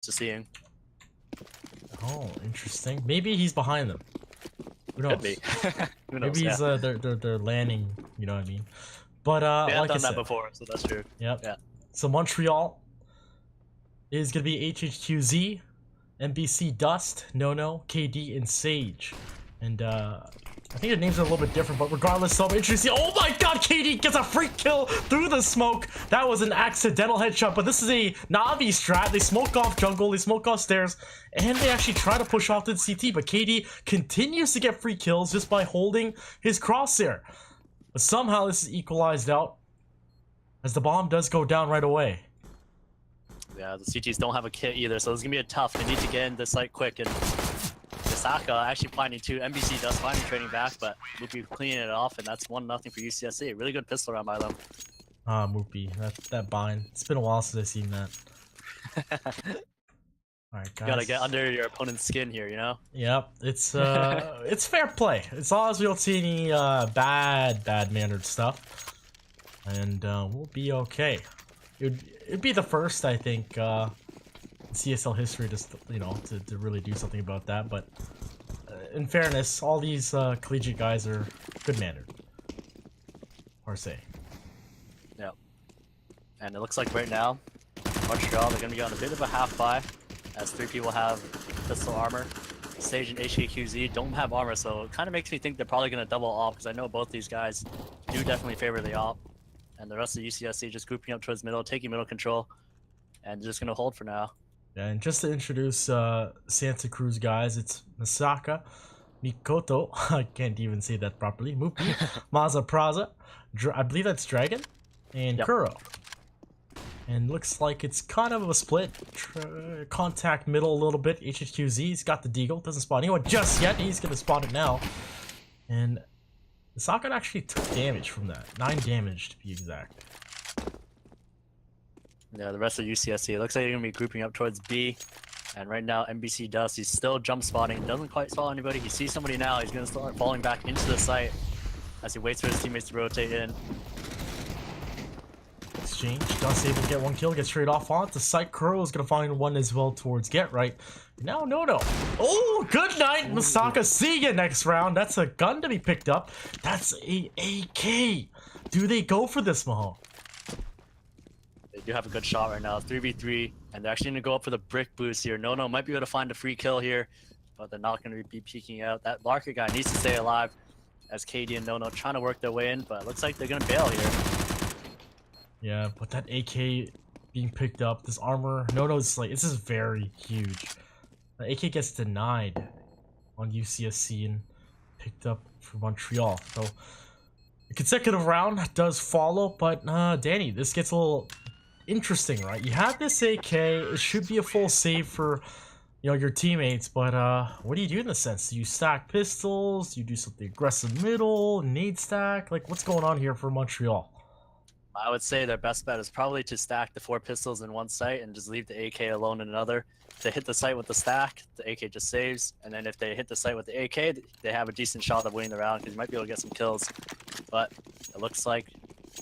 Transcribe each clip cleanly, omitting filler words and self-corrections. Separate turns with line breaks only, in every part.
to seeing.
Oh, interesting. Maybe he's behind them. Who knows?
Could be. Who knows?
Maybe he's
Yeah.
they're landing. You know what I mean? But
They have
like I
done that
said,
before, so that's true.
yep.
Yeah.
So Montreal is gonna be HHQZ, NBC Dust, No, KD, and Sage. And I think their names are a little bit different, but regardless, so interesting. Oh my god, KD gets a free kill through the smoke. That was an accidental headshot, but this is a Navi strat. They smoke off jungle, they smoke off stairs, and they actually try to push off to the CT, but KD continues to get free kills just by holding his crosshair. But somehow this is equalized out as the bomb does go down right away.
Yeah, the CTs don't have a kit either, so it's gonna be a tough. They need to get in the site quick, and Saka actually finding two. NBC does finding trading back, but Moopy cleaning it off, and that's 1-0 for UCSC. Really good pistol round by them.
Ah, Moopy, that bind. It's been a while since I've seen that. Alright, guys.
You gotta get under your opponent's skin here, you know?
Yep, it's it's fair play. As long as we don't see any bad mannered stuff. And we'll be okay. It'd be the first, I think, CSL history to really do something about that, but in fairness, all these collegiate guys are good mannered. Or say.
Yeah. And it looks like right now, Montreal, they're gonna be on a bit of a half buy, as 3 people have pistol armor. Sage and HKQZ don't have armor, so it kind of makes me think they're probably gonna double op, because I know both these guys do definitely favor the op. And the rest of UCSC just grouping up towards middle, taking middle control, and just gonna hold for now.
Yeah, and just to introduce Santa Cruz guys, it's Masaka, Mikoto, I can't even say that properly, Mupi, Maza Praza, I believe that's Dragon, and
Yep.
Kuro. And looks like it's kind of a split, contact middle a little bit, HHQZ's got the deagle, doesn't spot anyone just yet, he's gonna spot it now. And Masaka actually took damage from that, 9 damage to be exact.
Yeah, the rest of UCSC, it looks like they're going to be grouping up towards B. And right now, NBC Dust, he's still jump spotting, doesn't quite spot anybody. He sees somebody now, he's going to start falling back into the site as he waits for his teammates to rotate in.
Exchange, Dust able to get 1 kill, get straight off on the site. Kuro is going to find 1 as well towards Get Right. Now, no. Oh, good night, Masaka. See you next round. That's a gun to be picked up. That's a AK. Do they go for this, Maho?
They do have a good shot right now, 3v3, and they're actually going to go up for the brick boost here. No might be able to find a free kill here, but they're not going to be peeking out. That Larker guy needs to stay alive as KD and No trying to work their way in, but it looks like they're going to bail here.
Yeah, but that AK being picked up, this armor, Nono's like, this is very huge. The AK gets denied on UCSC and picked up for Montreal. So, a consecutive round does follow, but Danny, this gets a little interesting, right? You have this AK, it should be a full save for, you know, your teammates, but what do you do in this sense? Do you stack pistols? Do you do something aggressive middle, nade stack? Like, what's going on here for Montreal?
I would say their best bet is probably to stack the 4 pistols in one site and just leave the AK alone in another. If they hit the site with the stack, the AK just saves, and then if they hit the site with the AK, they have a decent shot of winning the round because you might be able to get some kills. But it looks like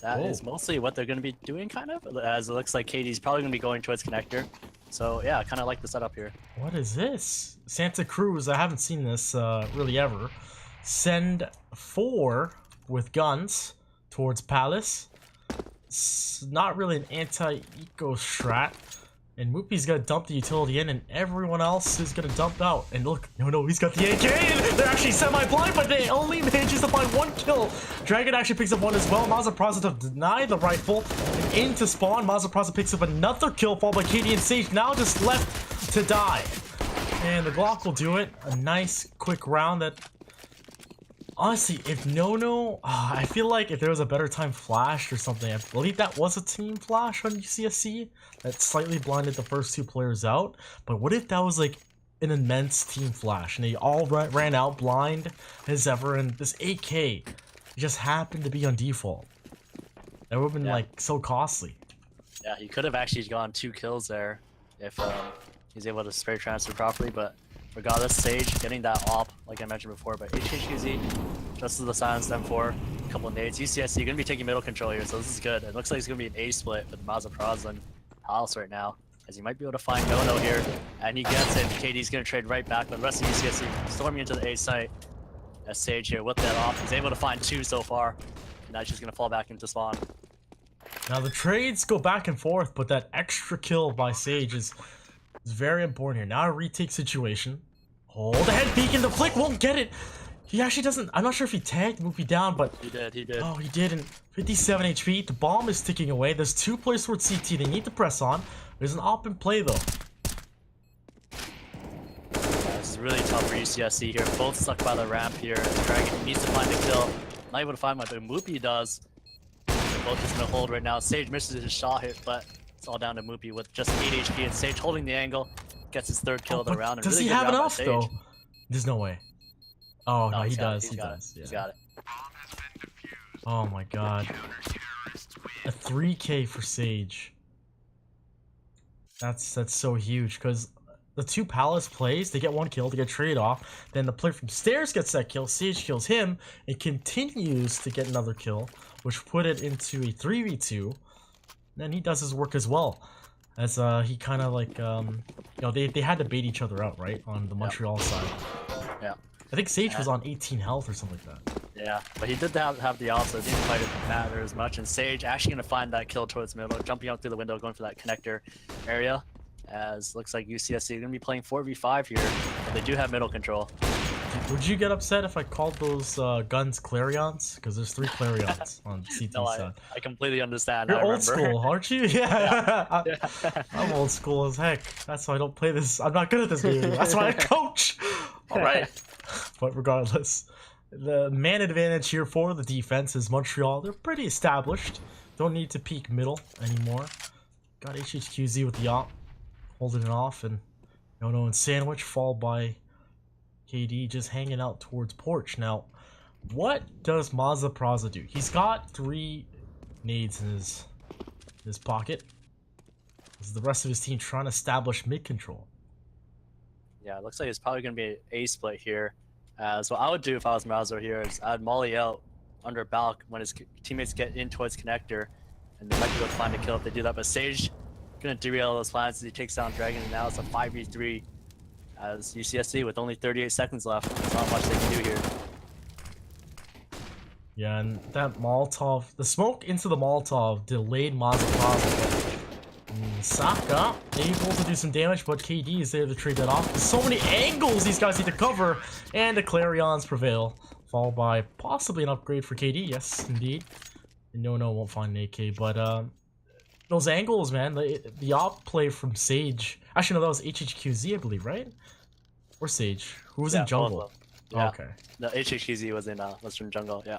that is mostly what they're going to be doing, kind of, as it looks like KD's probably going to be going towards connector. So yeah, I kind of like the setup here.
What is this? Santa Cruz, I haven't seen this really ever. Send 4 with guns towards Palace. It's not really an anti-eco strat. And Moopy's gonna dump the utility in, and everyone else is gonna dump out. And look, no, he's got the AK, and they're actually semi-blind, but they only manages to find 1 kill. Dragon actually picks up 1 as well. Mazapraza to deny the rifle, and into spawn. Mazapraza picks up another kill, followed by KD and Sage, now just left to die. And the Glock will do it. A nice, quick round that... Honestly, if I feel like if there was a better time flashed or something, I believe that was a team flash on UCSC that slightly blinded the first 2 players out. But what if that was like an immense team flash and they all ran out blind as ever, and this AK just happened to be on default? That would have been like so costly.
Yeah, he could have actually gone 2 kills there if he's able to spray transfer properly, but regardless, Sage getting that op, like I mentioned before, but HHQZ, just as the silence them for a couple of nades. UCSC going to be taking middle control here, so this is good. It looks like it's going to be an A split with Mazapraza and Palace right now. as he might be able to find Nono here, and he gets it. KD's gonna trade right back, but the rest of UCSC storming into the A site. As Sage here with that off, he's able to find 2 so far, and now she's gonna fall back into spawn.
Now the trades go back and forth, but that extra kill by Sage is very important here. Now a retake situation. Hold the head peek and the flick won't get it. He actually doesn't. I'm not sure if he tagged Moopy down, but
He did.
Oh, he did. And 57 HP. The bomb is ticking away. There's 2 players towards CT. They need to press on. There's an op in play though.
This is really tough for UCSC here. Both stuck by the ramp here. Dragon needs to find a kill. Not able to find what Moopy does. They're both just gonna hold right now. Sage misses his shot hit, but it's all down to Moopy with just 8 HP, and Sage holding the angle. Gets his 3rd kill of the round. And
Does
really
he
good
have
round by
enough
Sage.
though? There's no way. Oh, no, he does.
He's got it.
Oh my god. A 3K for Sage. That's so huge, because the 2 Palace plays, they get 1 kill, they get traded off. Then the player from stairs gets that kill, Sage kills him, and continues to get another kill, which put it into a 3v2. Then he does his work as well. As he kind of like, you know, they had to bait each other out, right? On the Montreal side.
Yeah.
I think Sage was on 18 health or something like that.
Yeah, but he did have the ult, so it didn't quite matter as much. And Sage actually going to find that kill towards middle, jumping out through the window, going for that connector area. As looks like UCSC are going to be playing 4v5 here, but they do have middle control.
Would you get upset if I called those guns Clarions? Because there's 3 Clarions on CT
No,
side.
I completely understand.
You're
I
old
remember.
school, aren't you? Yeah. I'm old school as heck. That's why I don't play this. I'm not good at this game. That's why I coach.
All right.
But regardless, the man advantage here for the defense is Montreal. They're pretty established. Don't need to peek middle anymore. Got HHQZ with the op, holding it off, and Nono and Sandwich followed by KD just hanging out towards porch. Now, what does Mazza Praza do? He's got 3 nades in his pocket. Is the rest of his team trying to establish mid control?
Yeah, it looks like it's probably going to be an A split here. So what I would do if I was Mauser here is I'd molly out under Balk when his teammates get in towards connector, and they might be able to find a kill if they do that. But Sage going to derail those plans as he takes down Dragon, and now it's a 5v3 as UCSC with only 38 seconds left. There's not much they can do here.
Yeah, and that Molotov, the smoke into the Molotov delayed Mazza. Saka able to do some damage, but KD is there to trade that off. There's so many angles these guys need to cover, and the Clarions prevail, followed by possibly an upgrade for KD. Yes, indeed. No, won't find an AK, but those angles, man, the op play from Sage. Actually, no, that was HHQZ, I believe, right? Or Sage, who was in jungle.
Yeah.
Oh, okay.
The HHQZ was from jungle. Yeah.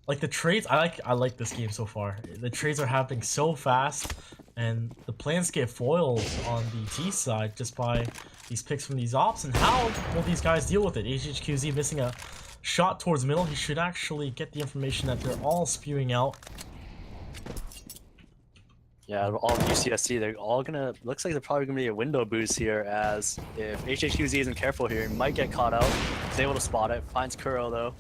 Like the trades, I like this game so far. The trades are happening so fast, and the plans get foiled on the T side just by these picks from these ops. And how will these guys deal with it? HHQZ missing a shot towards middle. He should actually get the information that they're all spewing out.
Yeah, all of UCSC, they're all gonna, looks like they're probably gonna be a window boost here, as if HHQZ isn't careful here, he might get caught out. He's able to spot it, finds Kuro though,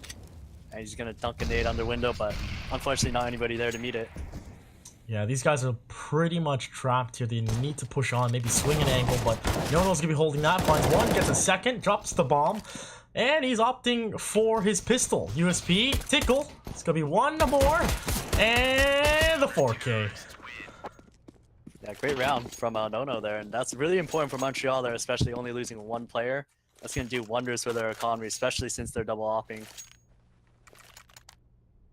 and he's gonna dunk a nade under window, but unfortunately not anybody there to meet it.
Yeah, these guys are pretty much trapped here. They need to push on, maybe swing an angle, but Nono's gonna be holding that. Finds one, gets a second, drops the bomb, and he's opting for his pistol. USP, tickle. It's gonna be one more, and the 4K.
Yeah, great round from Nono there, and that's really important for Montreal there, especially only losing 1 player. That's gonna do wonders for their economy, especially since they're double opping.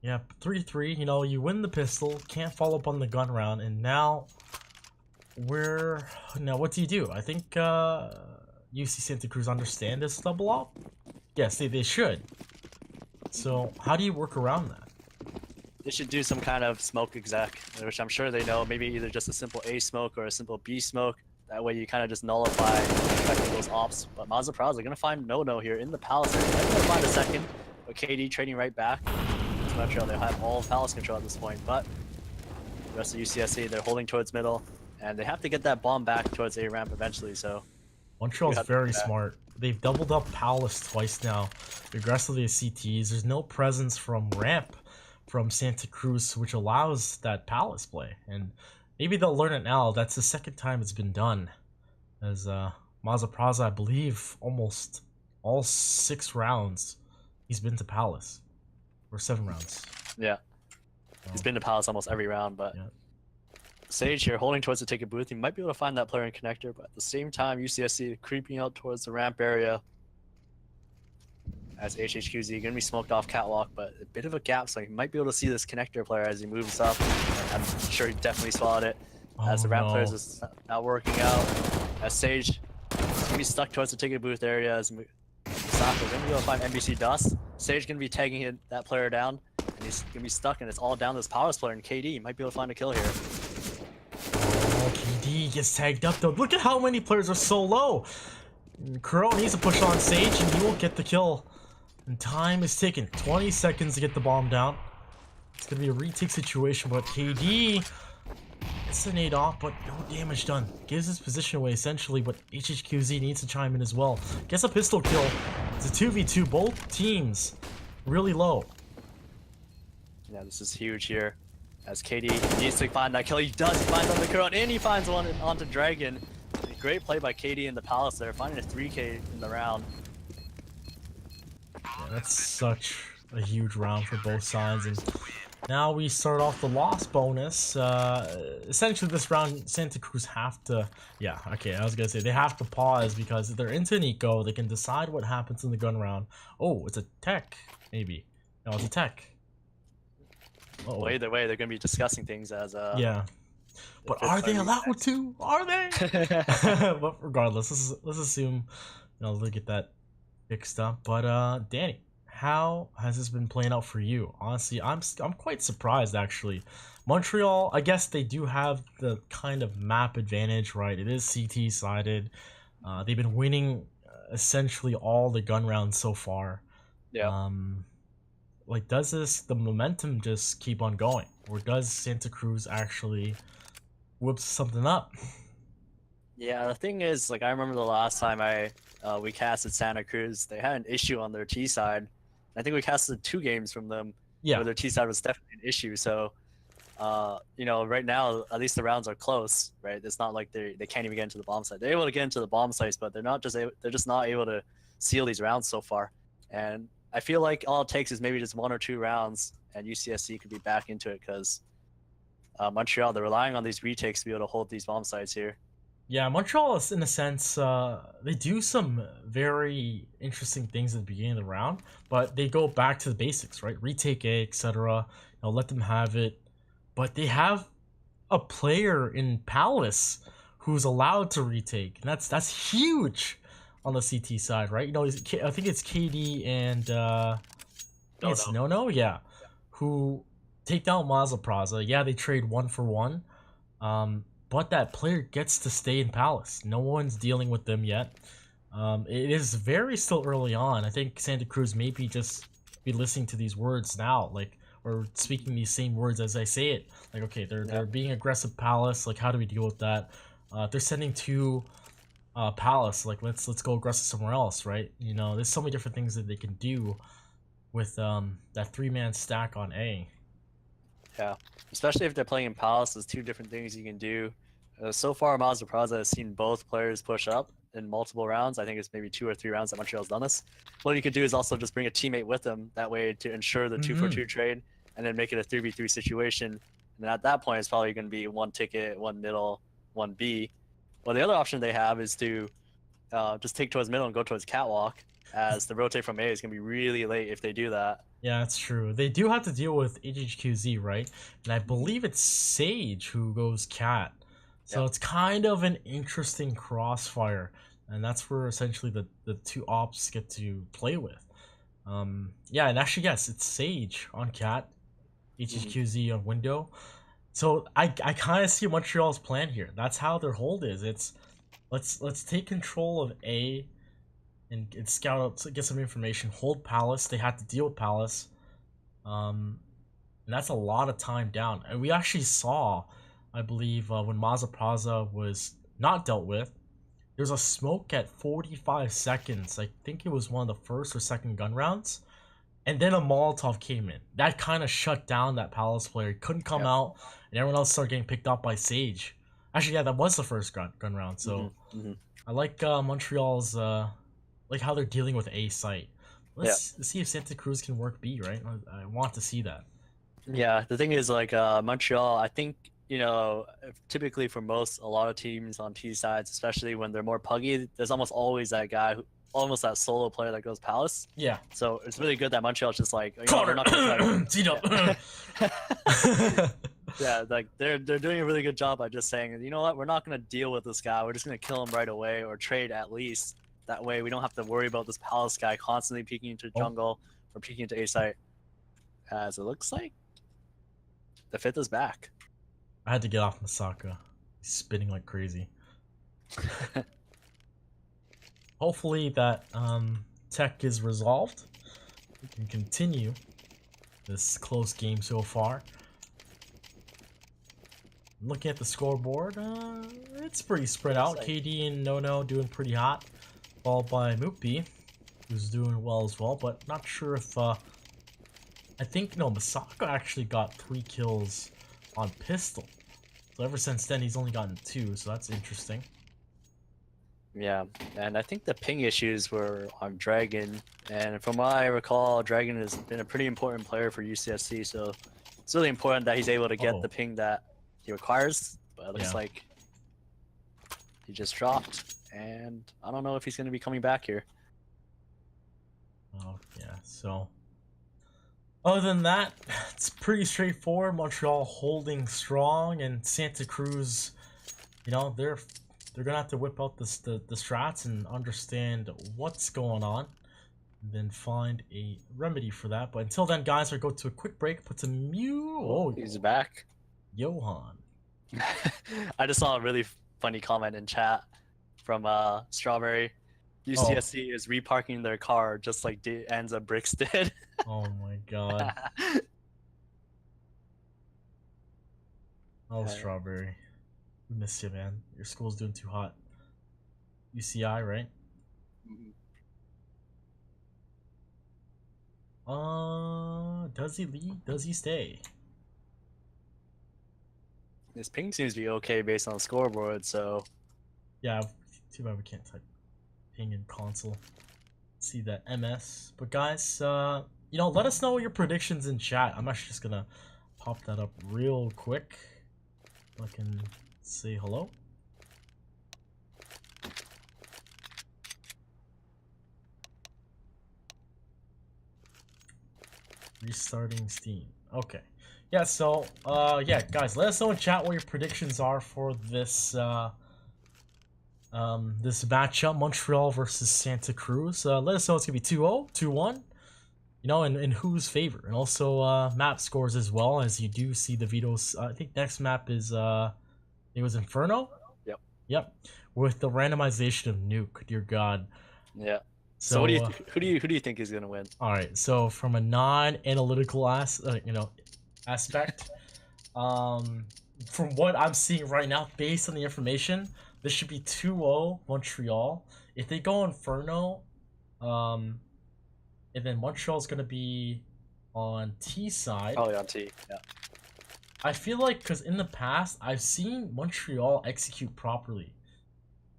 Yeah, 3-3, you know, you win the pistol, can't follow up on the gun round, and now what do you do? I think UC Santa Cruz understand this double op? Yes, they should. So how do you work around that?
They should do some kind of smoke exec, which I'm sure they know, maybe either just a simple A smoke or a simple B smoke. That way you kind of just nullify those ops. But Mazza Praza are gonna find Nono here in the Palace. They're gonna find a second, but KD trading right back. Montreal, they have all Palace control at this point, but the rest of UCSC, they're holding towards middle, and they have to get that bomb back towards A ramp eventually, so...
Montreal's very smart. They've doubled up Palace twice now, aggressively as CTs. There's no presence from ramp from Santa Cruz, which allows that Palace play, and maybe they'll learn it now. That's the second time it's been done. As Mazapraza, I believe, almost all 6 rounds he's been to Palace. Or 7 rounds.
Yeah. He's been to Palace almost every round, but
Yeah.
Sage here holding towards the ticket booth. He might be able to find that player in connector, but at the same time, UCSC creeping out towards the ramp area. As HHQZ going to be smoked off catwalk, but a bit of a gap, so he might be able to see this connector player as he moves up. I'm sure he definitely spotted it. As the ramp players is not working out. As Sage is going to be stuck towards the ticket booth area. As Sako going to be able to find NBC Dust. Sage going to be tagging that player down, and he's going to be stuck, and it's all down to this Palace player, and KD might be able to find a kill here.
Oh, KD gets tagged up though. Look at how many players are so low. Kuro needs to push on Sage, and he will get the kill. And time is ticking. 20 seconds to get the bomb down. It's going to be a retake situation, but KD gets the nade off, but no damage done. Gives his position away, essentially, but HHQZ needs to chime in as well. Gets a pistol kill. It's a 2v2. Both teams really low.
Yeah, this is huge here. As KD needs to find that kill. He does. He finds on the Kuro, and he finds one onto Dragon. Great play by KD in the Palace there, finding a 3K in the round.
Yeah, that's such a huge round for both sides, and now we start off the loss bonus. Essentially this round, Santa Cruz have to, yeah, okay, I was gonna say they have to pause because if they're into an eco, they can decide what happens in the gun round. Oh, it's a tech, maybe. No, it's a tech. Uh-oh.
Well, either way, they're gonna be discussing things as
yeah. But are they allowed to? Are they? But regardless, let's assume, you know, they'll get that fixed up. But Danny, how has this been playing out for you? Honestly, I'm quite surprised actually. Montreal, I guess they do have the kind of map advantage, right? It is CT sided. They've been winning essentially all the gun rounds so far.
Yeah.
Like, does the momentum just keep on going, or does Santa Cruz actually whip something up?
Yeah, the thing is, like, I remember the last time we casted Santa Cruz, they had an issue on their T side. I think we casted 2 games from them.
Yeah.
Where their T side was definitely an issue. So, you know, right now at least the rounds are close, right? It's not like they can't even get into the bomb site. They're able to get into the bomb sites, but they're just not able to seal these rounds so far. And I feel like all it takes is maybe just 1 or 2 rounds, and UCSC could be back into it because Montreal, they're relying on these retakes to be able to hold these bomb sites here.
Yeah, Montreal is, in a sense, they do some very interesting things at the beginning of the round, but they go back to the basics, right? Retake A, etc. You know, let them have it. But they have a player in Palace who's allowed to retake, and that's huge on the CT side, right? You know, I think it's KD and it's No, yeah, who take down Mazapraza. Yeah, they trade 1 for 1. But that player gets to stay in Palace. No one's dealing with them yet. It is very still early on. I think Santa Cruz maybe just be listening to these words now, like, or speaking these same words as I say it. Like, okay, they're being aggressive Palace. Like, how do we deal with that? They're sending 2 Palace. Like, let's go aggressive somewhere else, right? You know, there's so many different things that they can do with that 3-man stack on A.
Yeah, especially if they're playing in Palace, there's 2 different things you can do. So far, Mazapraza has seen both players push up in multiple rounds. I think it's maybe 2 or 3 rounds that Montreal's done this. What you could do is also just bring a teammate with them, that way to ensure the 2 for 2 trade, and then make it a 3v3 situation. And then at that point, it's probably going to be 1 ticket, 1 middle, 1 B. Well, the other option they have is to just take towards middle and go towards catwalk, as the rotate from A is going to be really late if they do that.
Yeah, that's true. They do have to deal with HHQZ, right? And I believe it's Sage who goes cat. So it's kind of an interesting crossfire. And that's where essentially the 2 ops get to play with. Yeah, and actually, yes, it's Sage on cat, HHQZ on window. So I kind of see Montreal's plan here. That's how their hold is. It's let's take control of A and scout out, get some information, hold Palace. They had to deal with Palace. And that's a lot of time down. And we actually saw, I believe, when Mazapraza was not dealt with, there's a smoke at 45 seconds. I think it was one of the first or second gun rounds. and then a Molotov came in. That kind of shut down that Palace player. He couldn't come
Yep.
out, and everyone else started getting picked up by Sage. Actually, yeah, that was the first gun round. So I like Montreal's like how they're dealing with A site. Let's see if Santa Cruz can work B, right? I want to see that.
Yeah, the thing is, like, Montreal, I think, you know, typically for a lot of teams on T sides, especially when they're more puggy, there's almost always that guy, almost that solo player that goes Palace.
Yeah.
So it's really good that Montreal's just like, you know, we're not gonna
Connor!
yeah, like they're doing a really good job by just saying, you know what, we're not gonna deal with this guy. We're just gonna kill him right away or trade at least. That way we don't have to worry about this Palace guy constantly peeking into jungle or peeking into A site. As it looks like the fifth is back.
I had to get off Masaka. He's spinning like crazy. Hopefully that tech is resolved. We can continue this close game so far. Looking at the scoreboard, it's pretty spread out. KD and Nono doing pretty hot, followed by Moopy, who's doing well as well, but not sure if I think Masaka actually got 3 kills on pistol. So ever since then he's only gotten 2, so that's interesting.
Yeah, and I think the ping issues were on Dragon, and from what I recall, Dragon has been a pretty important player for UCSC, so it's really important that he's able to get the ping that he requires, but it looks like he just dropped, and I don't know if he's going to be coming back here.
Oh, yeah, so other than that, it's pretty straightforward. Montreal holding strong, and Santa Cruz, you know, they're gonna have to whip out the strats and understand what's going on, and then find a remedy for that. But until then, guys, we'll go to a quick break. Put some
he's back.
Johan.
I just saw a really funny comment in chat from Strawberry. UCSC is reparking their car just like Anza Bricks did.
Oh my god. Oh, Strawberry. We miss you, man. Your school's doing too hot. UCI, right? Does he leave? Does he stay?
His ping seems to be okay based on the scoreboard, so...
Yeah, too bad we can't type ping in console. See that MS. But guys, you know, let us know your predictions in chat. I'm actually just gonna pop that up real quick. I can say hello. Restarting Steam. Okay. Yeah, so, yeah, guys, let us know in chat what your predictions are for this, this matchup, Montreal versus Santa Cruz. Let us know it's gonna be 2-0, 2-1, you know, in whose favor. And also, map scores as well, as you do see the vetoes. I think next map is, it was Inferno? Yep. With the randomization of Nuke, dear God.
Yeah. So what do you who do you think is gonna win?
All right. So from a non-analytical aspect, from what I'm seeing right now, based on the information, this should be 2-0 Montreal. If they go Inferno, and then Montreal's gonna be on T side.
Probably on T. Yeah.
I feel like because in the past I've seen Montreal execute properly,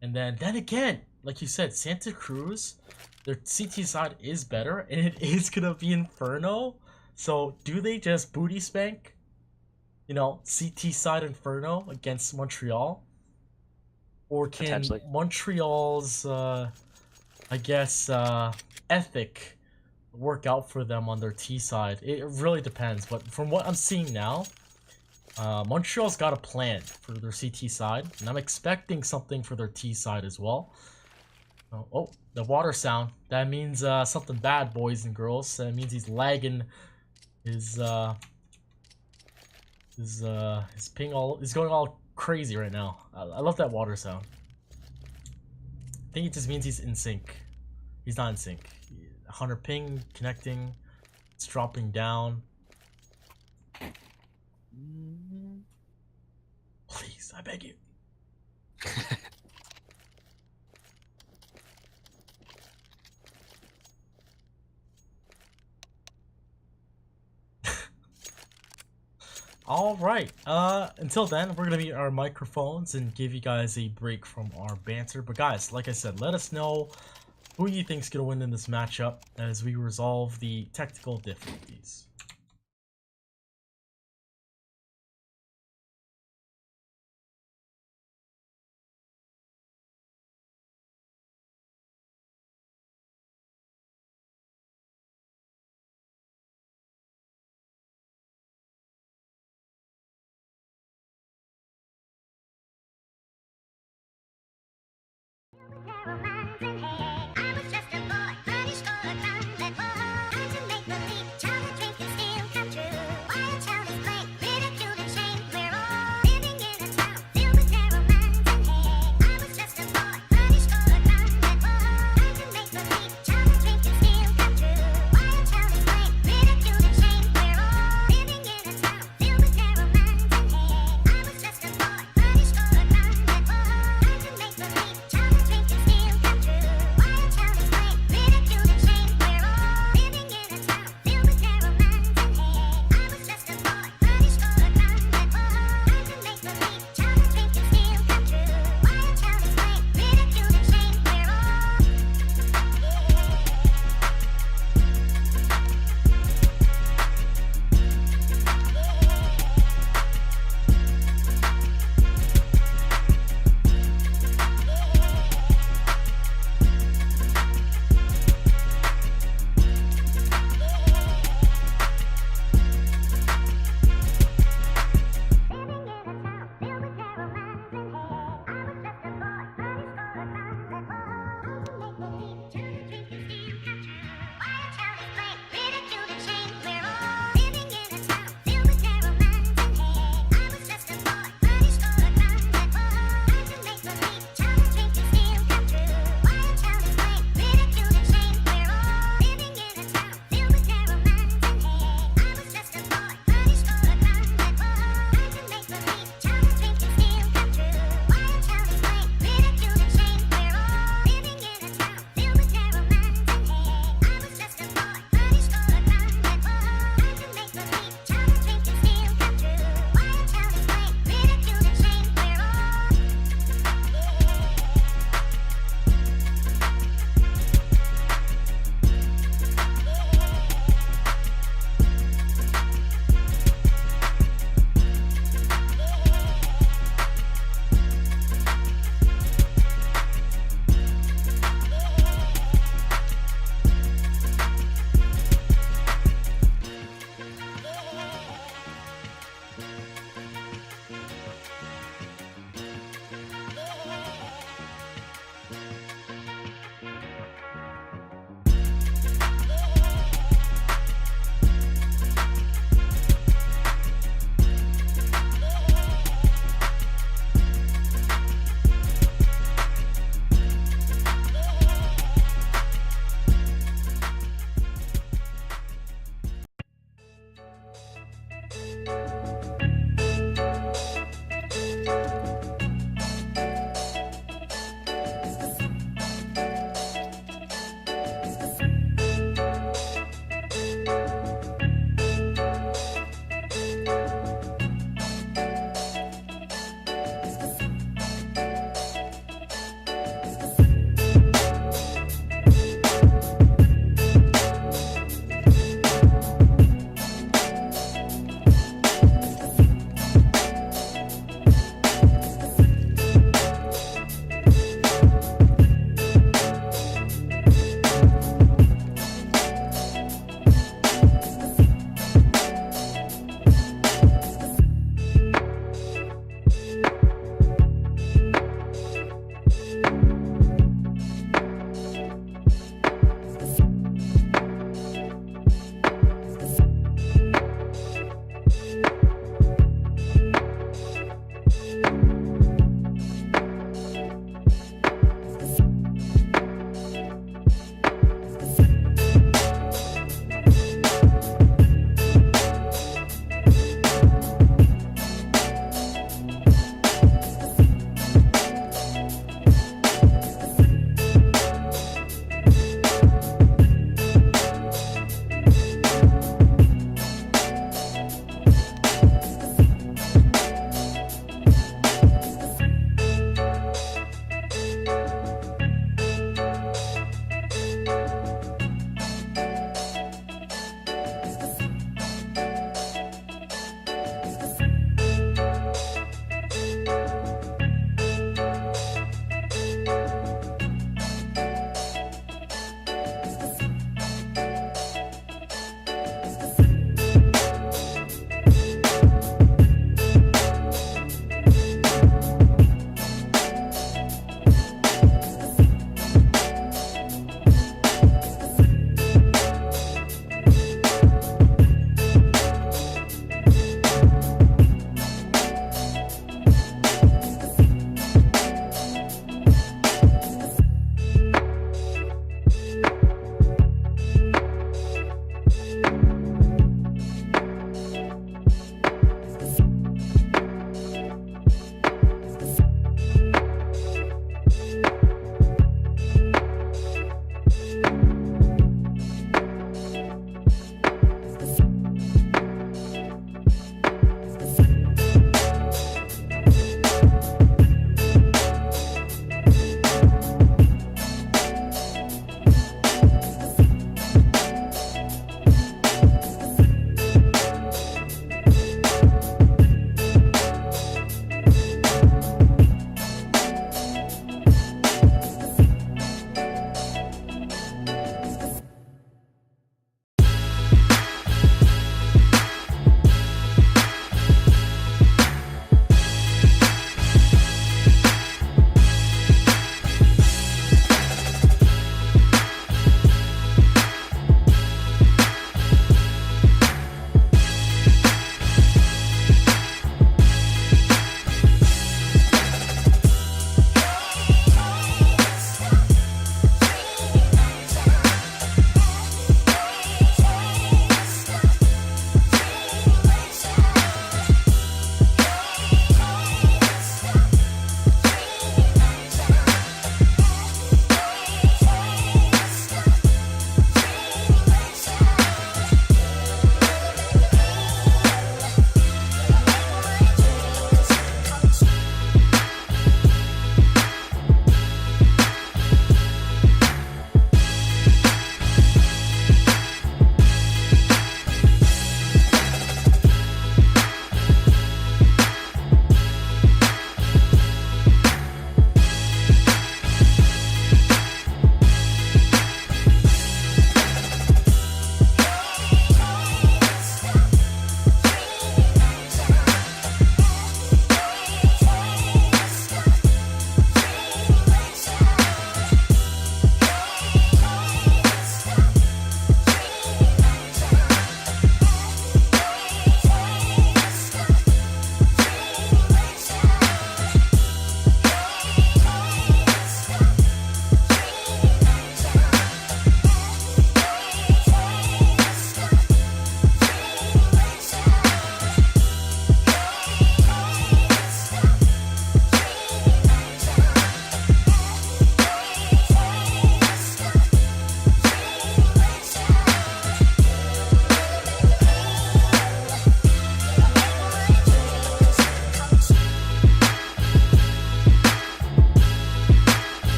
and then again, like you said, Santa Cruz, their CT side is better, and it is gonna be Inferno. So do they just booty spank, you know, CT side Inferno against Montreal, or can Montreal's, I guess, ethic work out for them on their T side? It really depends. But from what I'm seeing now, Montreal's got a plan for their CT side, and I'm expecting something for their T side as well. Oh, the water sound. That means something bad, boys and girls. That means he's lagging his ping he's going all crazy right now. I love that water sound. I think it just means he's in sync. He's not in sync. 100 ping, connecting, it's dropping down. Please, I beg you. All right. Until then, we're gonna mute our microphones and give you guys a break from our banter. But guys, like I said, let us know who you think's gonna win in this matchup as we resolve the technical difficulties.
I was just a boy, but he scored a comeback ball. Trying to make believe, child, drink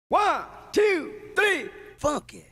1, 2, 3, funky.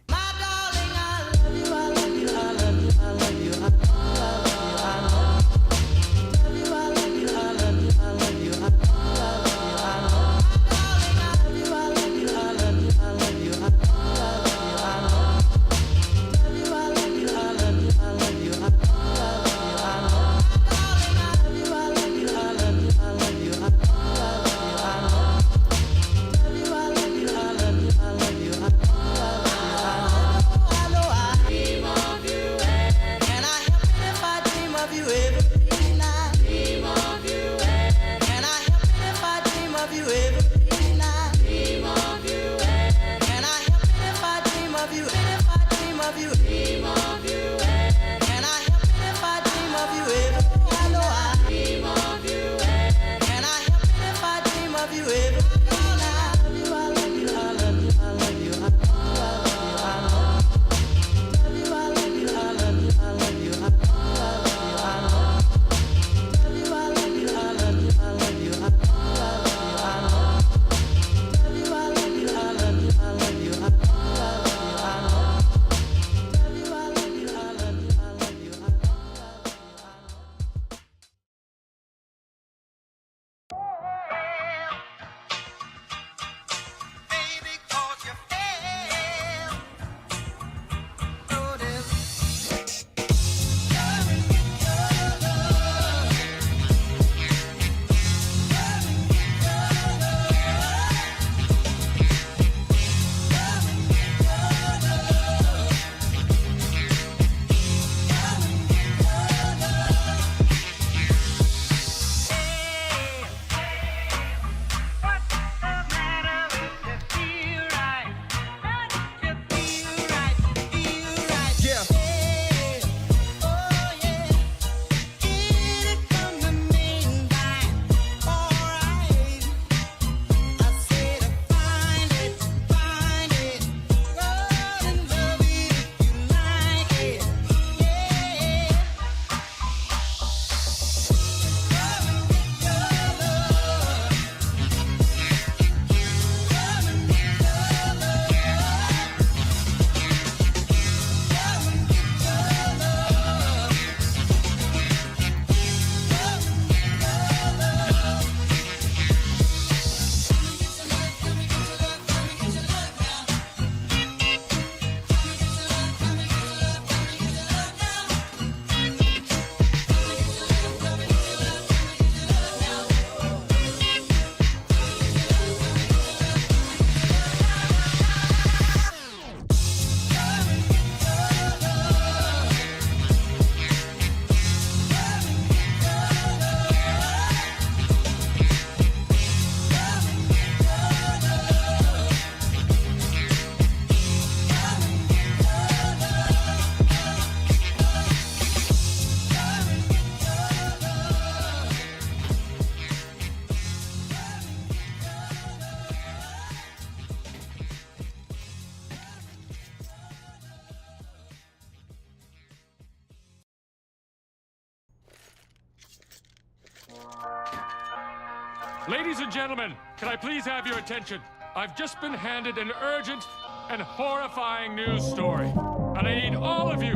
Ladies and gentlemen, can I please have your attention? I've just been handed an urgent and horrifying news story. And I need all of you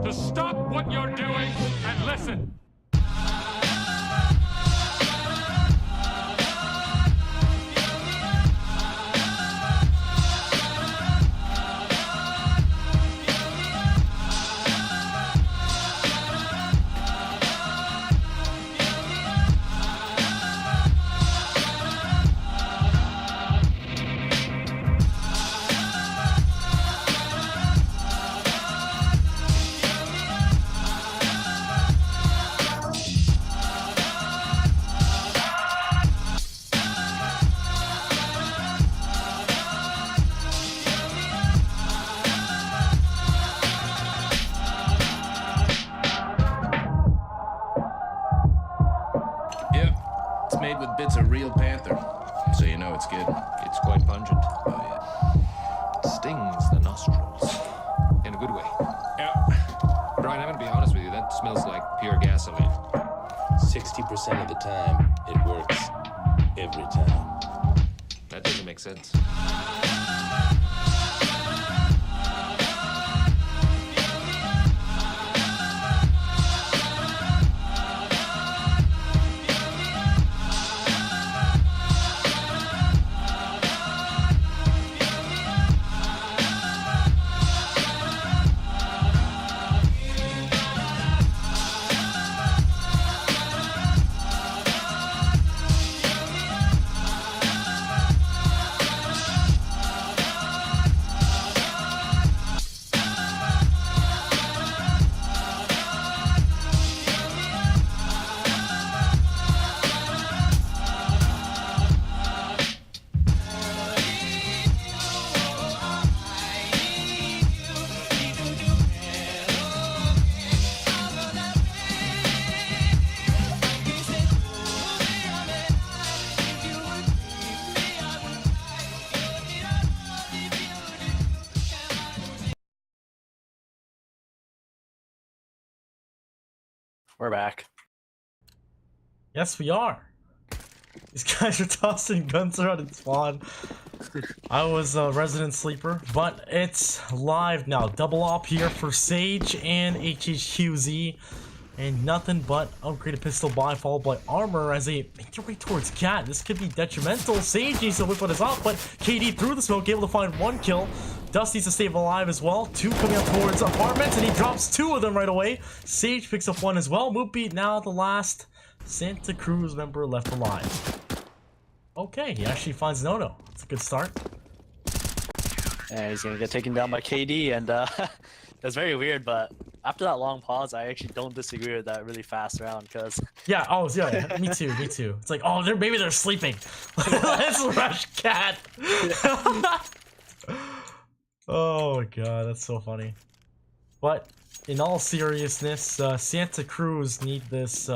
to stop what you're doing and listen.
Made with bits of real panther, so you know it's good.
It's quite pungent.
Oh, yeah.
It stings the nostrils. In a good way.
Yeah.
Brian, I'm gonna be honest with you, that smells like pure gasoline.
60% of the time, it works. Every time.
That doesn't make makes sense.
We're back.
Yes, we are. These guys are tossing guns around in spawn. I was a resident sleeper, but it's live now. Double op here for Sage and HHQZ. And nothing but upgraded pistol buy followed by armor as they make their way towards Cat. This could be detrimental. Sage needs to whip what is up, but KD through the smoke, able to find one kill. Dust needs to stay alive as well. Two coming up towards apartments, and he drops two of them right away. Sage picks up one as well. Moopy now the last Santa Cruz member left alive. Okay, he actually finds Nono. That's a good start.
And he's gonna get taken down by KD, and that's very weird, but after that long pause, I actually don't disagree with that really fast round, because
Yeah, oh, yeah, me too, me too. It's like, oh, maybe they're sleeping. Let's rush Cat. Oh my god, that's so funny. But in all seriousness, Santa Cruz need this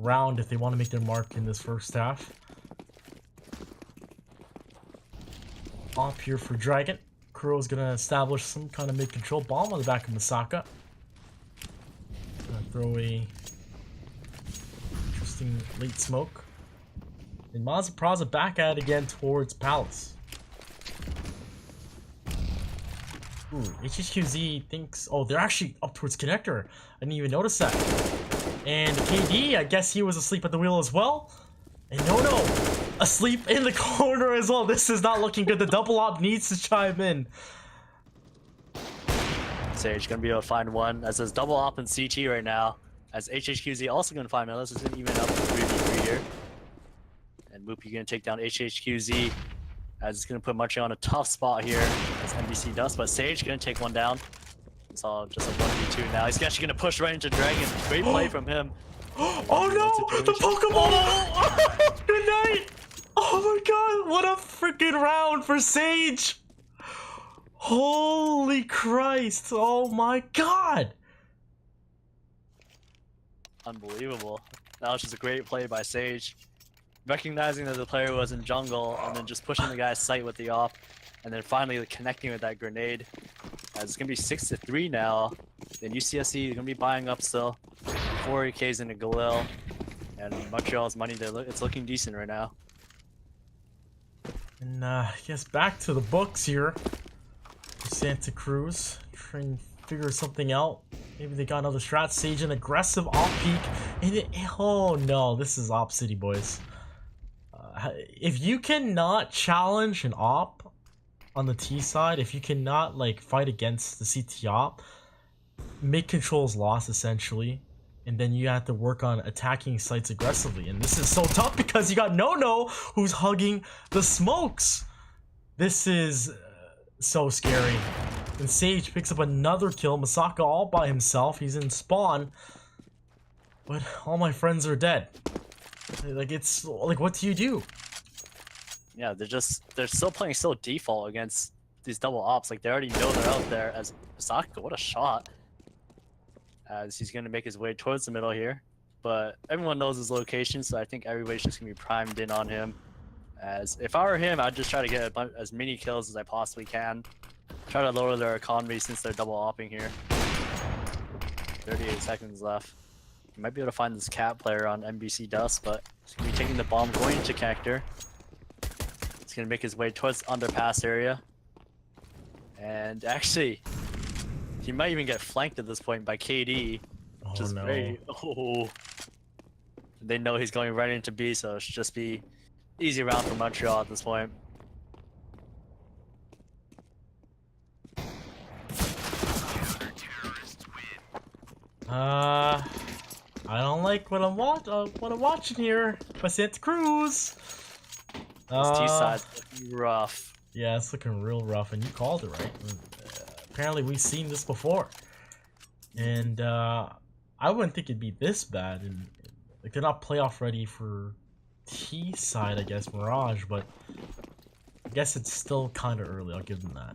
round if they want to make their mark in this first half. Op here for Dragon. Crow's gonna establish some kind of mid-control bomb on the back of Masaka. Gonna throw a interesting late smoke. And Mazapraza back at it again towards Palace. Ooh, HHQZ thinks... Oh, they're actually up towards Connector. I didn't even notice that. And KD, I guess he was asleep at the wheel as well. And Nono, asleep in the corner as well. This is not looking good. The double op needs to chime in.
Sage gonna be able to find one. As there's double op in CT right now. As HHQZ also gonna find Millis. It's gonna even up to 3v3 here. And Moopy gonna take down HHQZ. As it's gonna put Montreal on a tough spot here as NBC does, but Sage gonna take one down. It's all just a 1v2 now. He's actually gonna push right into Dragon. Great play from him.
Oh no! The Pokeball! Oh, good night! Oh my god, what a freaking round for Sage! Holy Christ! Oh my god!
Unbelievable. That was just a great play by Sage. Recognizing that the player was in jungle and then just pushing the guy's sight with the op, and then finally connecting with that grenade. As it's gonna be 6-3 now. Then UCSC is gonna be buying up still. 4 AKs into Galil, and Montreal's money. It's looking decent right now.
And I guess back to the books here for Santa Cruz. Trying to figure something out. Maybe they got another strat. Sage an aggressive op peek. And oh no, this is Op City, boys. If you cannot challenge an op on the T side, if you cannot like fight against the CT op, mid control's lost essentially, and then you have to work on attacking sites aggressively. And this is so tough because you got Nono who's hugging the smokes. This is so scary. And Sage picks up another kill. Masaka all by himself. He's in spawn, but all my friends are dead. Like, it's like, what do you do?
Yeah, they're still playing default against these double ops. Like, they already know they're out there. As Masaka, what a shot! As he's gonna make his way towards the middle here, but everyone knows his location, so I think everybody's just gonna be primed in on him. As if I were him, I'd just try to get as many kills as I possibly can. Try to lower their economy since they're double opping here. 38 seconds left. You might be able to find this cat player on NBC Dust, but he's gonna be taking the bomb going into Connector. He's gonna make his way towards underpass area. And actually, he might even get flanked at this point by KD.
Oh
Just
no.
very They know he's going right into B, so it should just be easy round for Montreal at this point.
I don't like what I'm watching here by Santa Cruz.
This T side's looking rough.
Yeah, it's looking real rough, and you called it right. Apparently, we've seen this before, and I wouldn't think it'd be this bad. And like, they're not playoff ready for T side, I guess, Mirage, but I guess it's still kind of early. I'll give them that.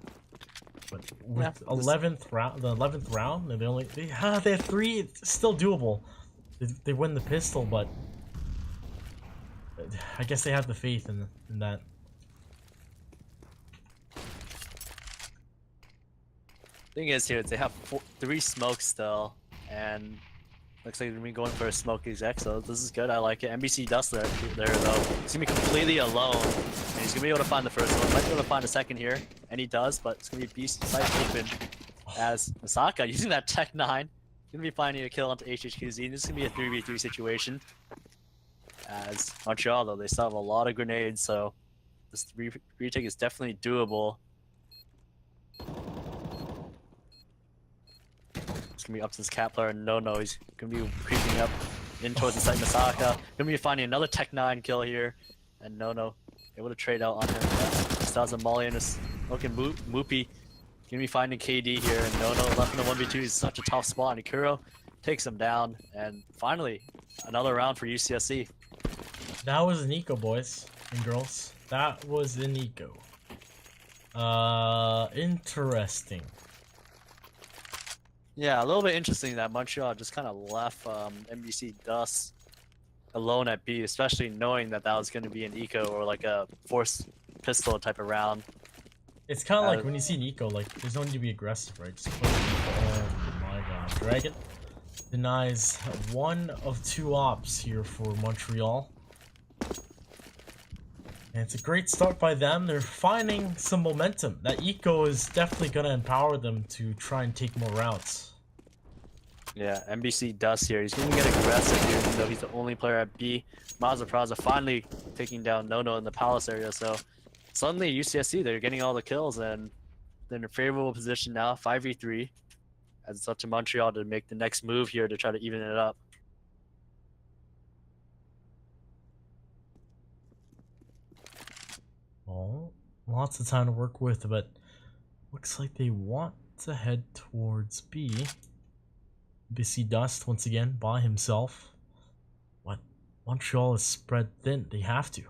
But with
Yeah,
11th round, the 11th round, they have 3. It's still doable. They win the pistol, but I guess they have the faith in that.
Thing is here, they have 3 smokes still, and looks like they're gonna be going for a smoke exec, so this is good. I like it. NBC Dust there though. He's gonna be completely alone, and he's gonna be able to find the first one. Might be able to find a second here, and he does, but it's gonna be beast site open as Masaka using that Tech 9. Gonna be finding a kill onto HHQZ. This is gonna be a 3v3 situation. As Montreal though, they still have a lot of grenades, so this retake is definitely doable. It's gonna be up to this cat player. No, he's gonna be creeping up in towards the site. Masaka gonna be finding another Tech 9 kill here, and no, able to trade out on him. Still has a molly and a smoking Moopy. Gonna be finding KD here, and no, left in the 1v2 is such a tough spot. And Ikuro takes him down, and finally another round for UCSC.
That was an eco, boys and girls. That was an eco. Interesting.
Yeah, a little bit interesting that Montreal just kind of left NBC Dust alone at B, especially knowing that was going to be an eco or like a force pistol type of round.
It's kind of like when you see an eco, like there's no need to be aggressive, right? Just play oh my god, Dragon denies 1 of 2 ops here for Montreal. And it's a great start by them. They're finding some momentum. That eco is definitely going to empower them to try and take more routes.
Yeah, NBC Dust here. He's going to get aggressive here, even though he's the only player at B. Praza finally taking down Nono in the Palace area, so suddenly UCSC, they're getting all the kills, and they're in a favorable position now, 5v3. As it's up to Montreal to make the next move here to try to even it up.
Well, lots of time to work with, but looks like they want to head towards B. BC Dust once again by himself. What? Montreal is spread thin. They have to.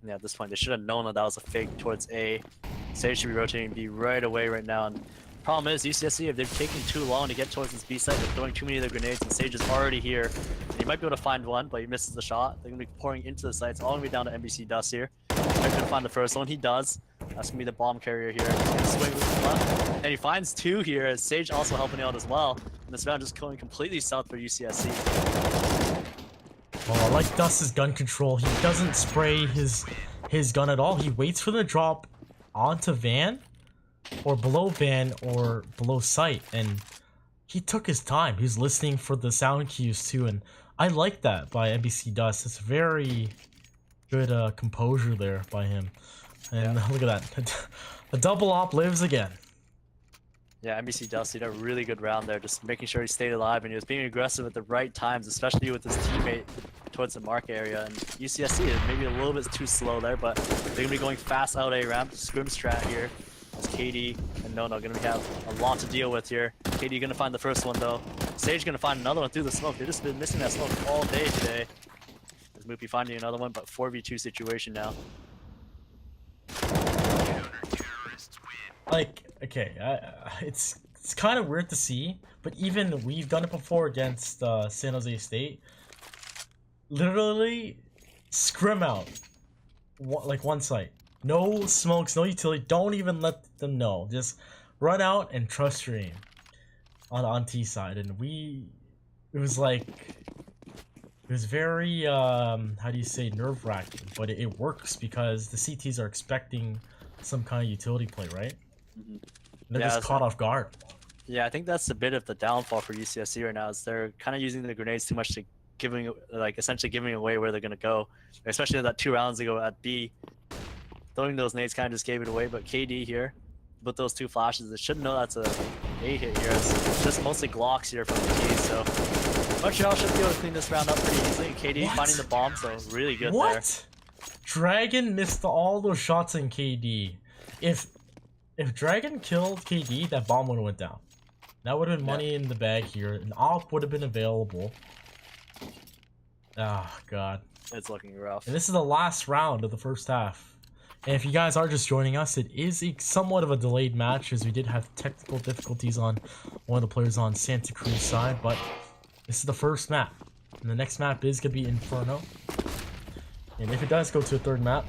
Yeah, at this point, they should have known that was a fake towards A. Sage should be rotating B right away right now. And problem is, UCSC, if they're taking too long to get towards this B site, they're throwing too many of their grenades, and Sage is already here. And he might be able to find one, but he misses the shot. They're going to be pouring into the site. It's all going to be down to NBC Dust here. He's going to find the first one. He does. That's going to be the bomb carrier here. He's going to swing with the left. And he finds 2 here, as Sage also helping out as well. And this round just going completely south for UCSC.
Oh, I like Dust's gun control. He doesn't spray his gun at all. He waits for the drop onto Van, or below Van, or below sight, and he took his time. He's listening for the sound cues too, and I like that by NBC Dust. It's very good composure there by him. And look at that. The double op lives again.
Yeah, NBC Dust did a really good round there, just making sure he stayed alive, and he was being aggressive at the right times, especially with his teammate towards the mark area. And UCSC is maybe a little bit too slow there, but they're going to be going fast out A ramp. Scrim strat here. As KD and Nono going to have a lot to deal with here. KD going to find the first one though. Sage going to find another one through the smoke. They've just been missing that smoke all day today. As Moopy finding another one, but 4v2 situation now.
Like, okay, it's kind of weird to see, but even we've done it before against San Jose State. Literally, scrim out, like one site. No smokes, no utility. Don't even let them know. Just run out and trust your aim on T side. And it was like It was very, how do you say, nerve-wracking, but it works because the CTs are expecting some kind of utility play, right?
Mhm.
They're
Yeah,
just
that's
caught
right.
off guard.
Yeah, I think that's a bit of the downfall for UCSC right now. Is they're kind of using the grenades too much to essentially giving away where they're gonna go. Especially that 2 rounds ago at B, throwing those nades kind of just gave it away. But KD here, with those 2 flashes, it should know that's a A hit here. It's just mostly Glocks here from the T. So Montreal should be able to clean this round up pretty easily. KD
What?
finding the bomb, so really good there.
What? Dragon missed all those shots in KD. If Dragon killed KD, that bomb would have went down. That would have been money in the bag here. An op would have been available. Ah, God.
It's looking rough.
And this is the last round of the first half. And if you guys are just joining us, it is somewhat of a delayed match as we did have technical difficulties on one of the players on Santa Cruz side, but this is the first map. And the next map is going to be Inferno. And if it does go to a third map,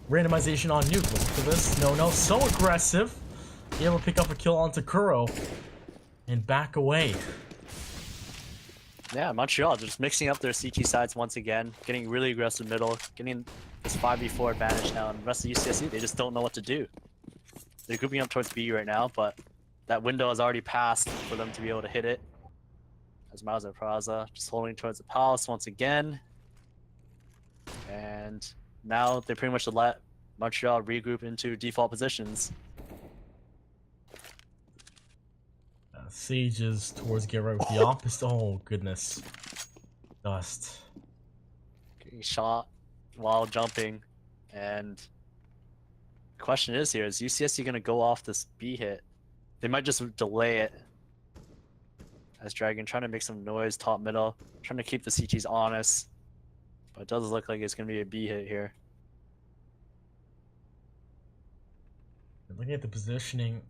randomization on nuke. Look at this. No, so aggressive. Be able to pick up a kill onto Kuro and back away.
Yeah, Montreal just mixing up their CT sides once again, getting really aggressive middle, getting this 5v4 advantage now, and the rest of UCSC, they just don't know what to do. They're grouping up towards B right now, but that window has already passed for them to be able to hit it. As Miles and Praza just holding towards the palace once again. And now they pretty much let Montreal regroup into default positions.
Sage is towards get right with the opposite. Oh, goodness. Dust.
Getting shot while jumping. And the question is here, is UCSC going to go off this B hit? They might just delay it. As Dragon trying to make some noise top middle, trying to keep the CTs honest. But it does look like it's going to be a B hit here.
Looking at the positioning,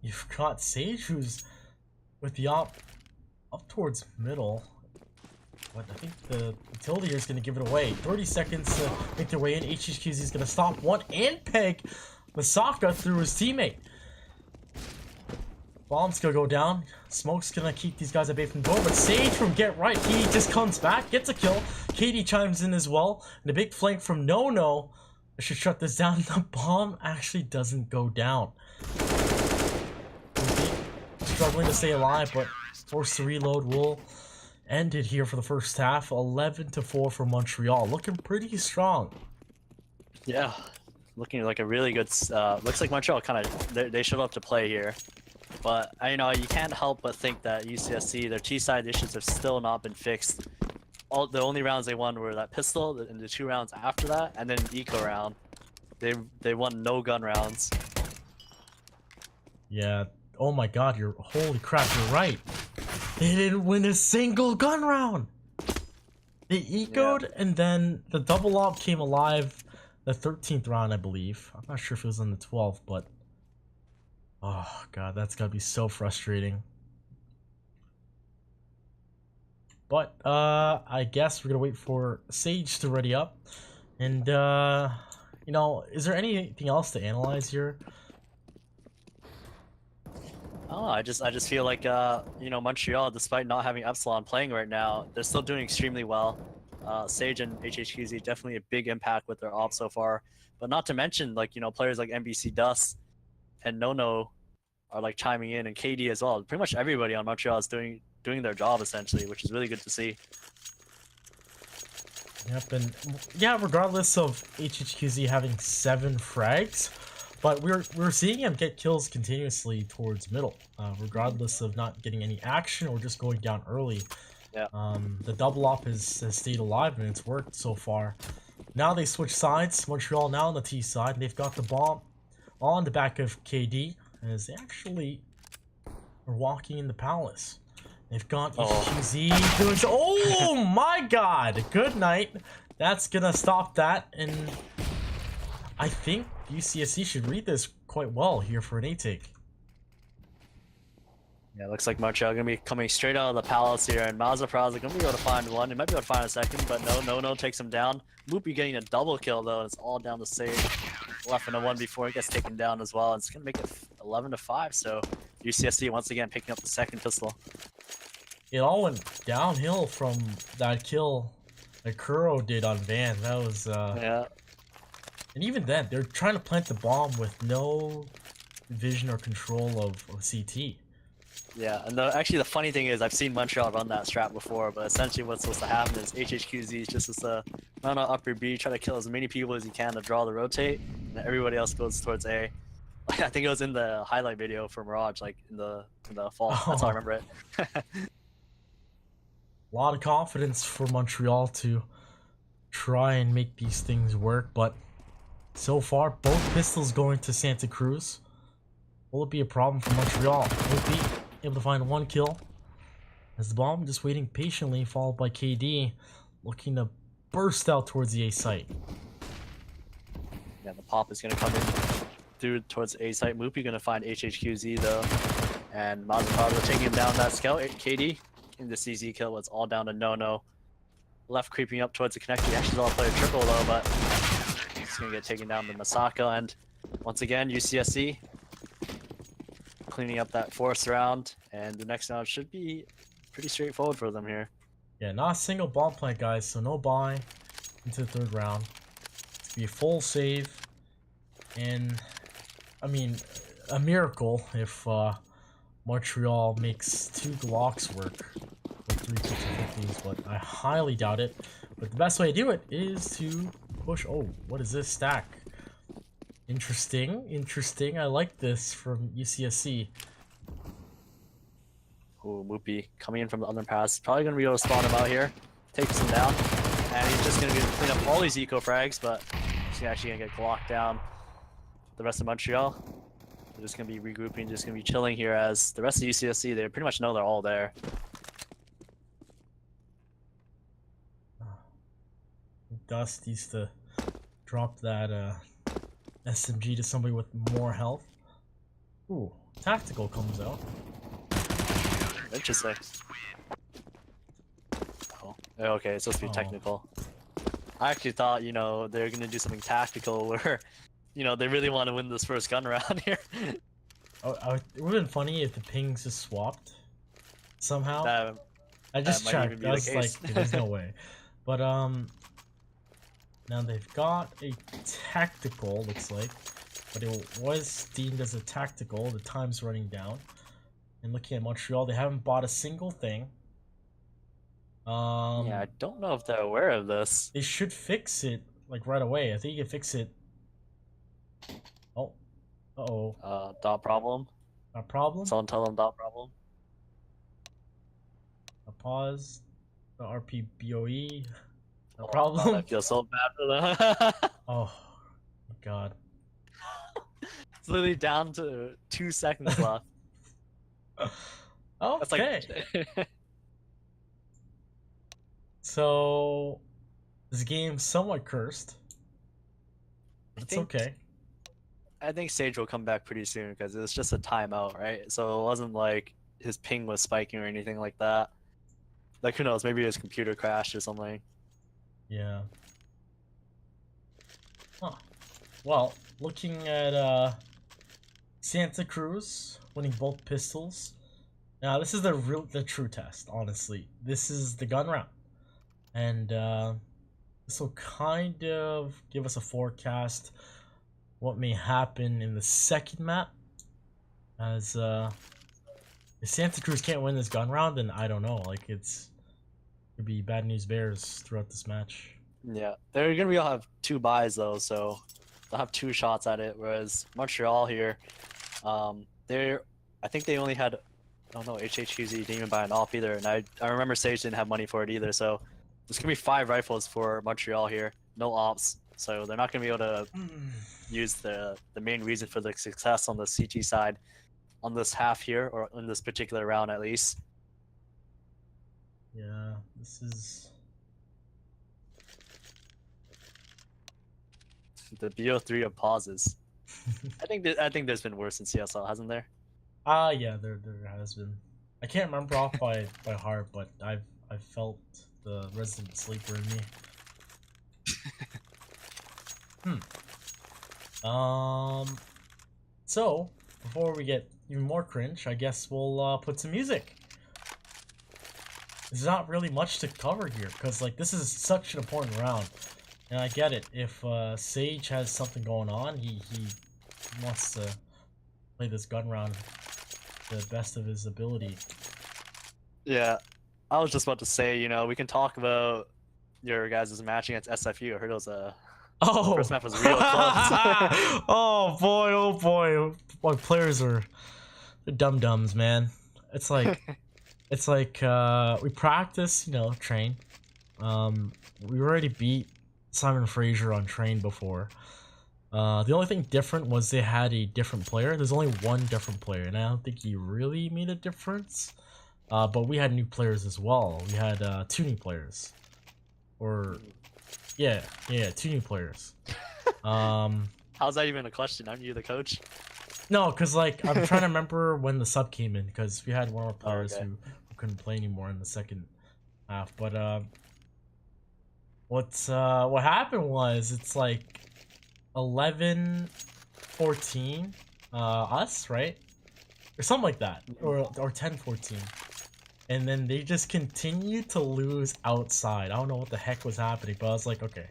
you've got Sage who's with the op up towards middle. But I think the utility here is going to give it away. 30 seconds to make their way in. HHQZ is going to stop one and peg Masaka through his teammate. Bomb's going to go down. Smoke's going to keep these guys at bay from the door. But Sage from Get Right, he just comes back, gets a kill. KD chimes in as well. And a big flank from No. I should shut this down. The bomb actually doesn't go down. Struggling to stay alive, but forced to reload will end it here for the first half. 11-4 for Montreal. Looking pretty strong.
Yeah, looking like a really good. Looks like Montreal kind of they showed up to play here, but you can't help but think that UCSC their T side issues have still not been fixed. The only rounds they won were that pistol and the 2 rounds after that, and then eco round. They won no gun rounds.
Yeah. Oh my God! Holy crap! You're right. They didn't win a single gun round. They ecoed, and then the double op came alive. The 13th round, I believe. I'm not sure if it was on the 12th, but oh God, that's gotta be so frustrating. But I guess we're gonna wait for Sage to ready up, and is there anything else to analyze here?
Oh, I just feel like Montreal, despite not having Epsilon playing right now, they're still doing extremely well. Sage and HHQZ definitely a big impact with their ops so far, but not to mention players like NBC Dust and No are like chiming in, and KD as well. Pretty much everybody on Montreal is doing their job essentially, which is really good to see.
Yep, and yeah, regardless of HHQZ having 7 frags, but we're seeing him get kills continuously towards middle, regardless of not getting any action or just going down early.
Yeah.
The double op has stayed alive and it's worked so far. Now they switch sides. Montreal now on the T side. They've got the bomb on the back of KD as they actually are walking in the palace. They've got HQZ doing so. Oh my God! Good night. That's gonna stop that, and I think UCSC should read this quite well here for an A take.
Yeah, looks like Montreal gonna be coming straight out of the palace here, and Mazapraz gonna be able to find one. He might be able to find a second, but no takes him down. Moopy getting a double kill though, and it's all down to Sage. Left in a 1 before he gets taken down as well. It's gonna make it 11-5. So UCSC once again picking up the second pistol.
it all went downhill from that kill that Kuro did on Van. That was
Yeah.
and even then, they're trying to plant the bomb with no vision or control of CT.
Yeah, and actually the funny thing is I've seen Montreal run that strat before, but essentially what's supposed to happen is HHQZ is just to run on upper B, try to kill as many people as you can to draw the rotate, and everybody else goes towards A. Like, I think it was in the highlight video for Mirage, like in the fall. That's how I remember it.
A lot of confidence for Montreal to try and make these things work, but so far both pistols going to Santa Cruz. Will it be a problem for Montreal? Will it be able to find one kill? As the bomb just waiting patiently, followed by KD, looking to burst out towards the A site.
Yeah, the pop is gonna come in through towards A site. Moopy gonna find HHQZ though, and Mazepado taking him down that scout. KD in the CZ kill was all down to no. Left creeping up towards the connector. He actually saw play a triple though, but he's gonna get taken down to Masako. And once again, UCSC cleaning up that fourth round, and the next round should be pretty straightforward for them here.
Yeah, not a single bomb plant, guys, so no buy into the third round. It's be a full save, and I mean, a miracle if Montreal makes 2 Glocks work with 3 50s, but I highly doubt it. But the best way to do it is to push. Oh, what is this stack? Interesting. I like this from UCSC.
Ooh, Moopy coming in from the other pass. Probably going to be able to spawn him out here. Takes him down. And he's just going to clean up all these eco frags, but he's actually going to get glocked down. The rest of Montreal, they're just going to be regrouping, just going to be chilling here as the rest of UCSC, they pretty much know they're all there.
Dust needs to drop that SMG to somebody with more health. Ooh, tactical comes out.
Interesting. Oh, okay, it's supposed to be technical. I actually thought, you know, they're gonna do something tactical where, you know, they really want to win this first gun round here.
Oh, it would have been funny if the pings just swapped somehow. I just
might
checked.
even be
I
the
was
case.
like, there's no way. But now they've got a tactical, looks like, but it was deemed as a tactical. The time's running down. And looking at Montreal, they haven't bought a single thing.
Yeah, I don't know if they're aware of this.
They should fix it like right away. I think you can fix it. Oh,
Dot problem.
a problem.
Someone tell them dot problem.
A pause. The RPBOE. A
Oh,
problem.
I feel so bad for them.
Oh, my God.
It's literally down to 2 seconds left. That's
Okay.
like.
So, this game's somewhat cursed. But it's okay.
I think Sage will come back pretty soon because it was just a timeout, right? So it wasn't like his ping was spiking or anything like that. Like, who knows? Maybe his computer crashed or something.
Yeah. Huh. Well, looking at Santa Cruz winning both pistols. Now this is the true test, honestly. This is the gun round. And this will kind of give us a forecast what may happen in the second map. As if Santa Cruz can't win this gun round, then I don't know. Like, it could be bad news bears throughout this match.
Yeah, they're gonna be all have 2 buys though, so they'll have 2 shots at it. Whereas Montreal here, I think they only had, oh no, HHQZ didn't even buy an op either, and I remember Sage didn't have money for it either. So there's gonna be 5 rifles for Montreal here, no ops, so they're not gonna be able to use the main reason for the success on the CT side on this half here, or in this particular round at least.
Yeah, this is...
The BO3 of pauses. I think there's been worse in CSL, hasn't there?
Yeah, there has been. I can't remember off by heart, but I've felt the resident sleeper in me. So before we get even more cringe, I guess we'll put some music. there's not really much to cover here because like this is such an important round, and I get it. If Sage has something going on, he wants to play this gun round to the best of his ability.
Yeah, I was just about to say, you know, we can talk about your guys' match against SFU. I heard it was
Oh,
first match was real close.
oh boy, my players are dum-dums, man. It's like we practice, you know, train. We already beat Simon Fraser on train before. The only thing different was they had a different player. There's only one different player, and I don't think he really made a difference. But we had new players as well. We had 2 new players, or yeah, 2 new players.
How's that even a question? Aren't you the coach?
No, because like I'm trying to remember when the sub came in because we had one of our players
okay.
who couldn't play anymore in the second half. But what happened was it's like 11-14 us, right? Or something like that, or 10-14. And then they just continued to lose outside. I don't know what the heck was happening, but I was like, okay,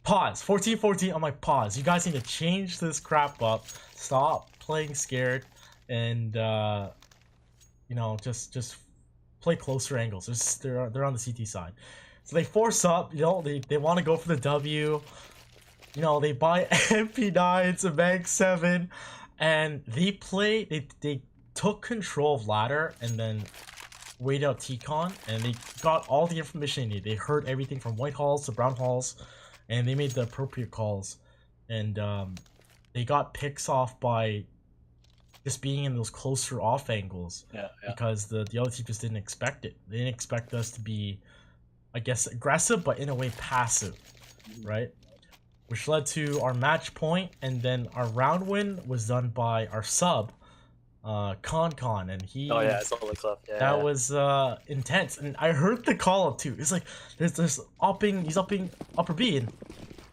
pause. 14-14. I'm like, pause. You guys need to change this crap up. Stop playing scared, and you know, just play closer angles. They're on the CT side, so they force up. You know, they want to go for the W. You know, they buy MP9s, a Mag 7, and they took control of ladder and then waited out T-Con, and they got all the information they needed. They heard everything from white halls to brown halls, and they made the appropriate calls. And they got picks off by just being in those closer off angles.
Yeah.
Because the other team just didn't expect it. They didn't expect us to be, I guess, aggressive, but in a way passive, right? Which led to our match point, and then our round win was done by our sub, Con, and he.
Oh yeah, I saw the clip. Yeah.
That was intense, and I heard the call up too. It's like there's upping, he's upping upper B, and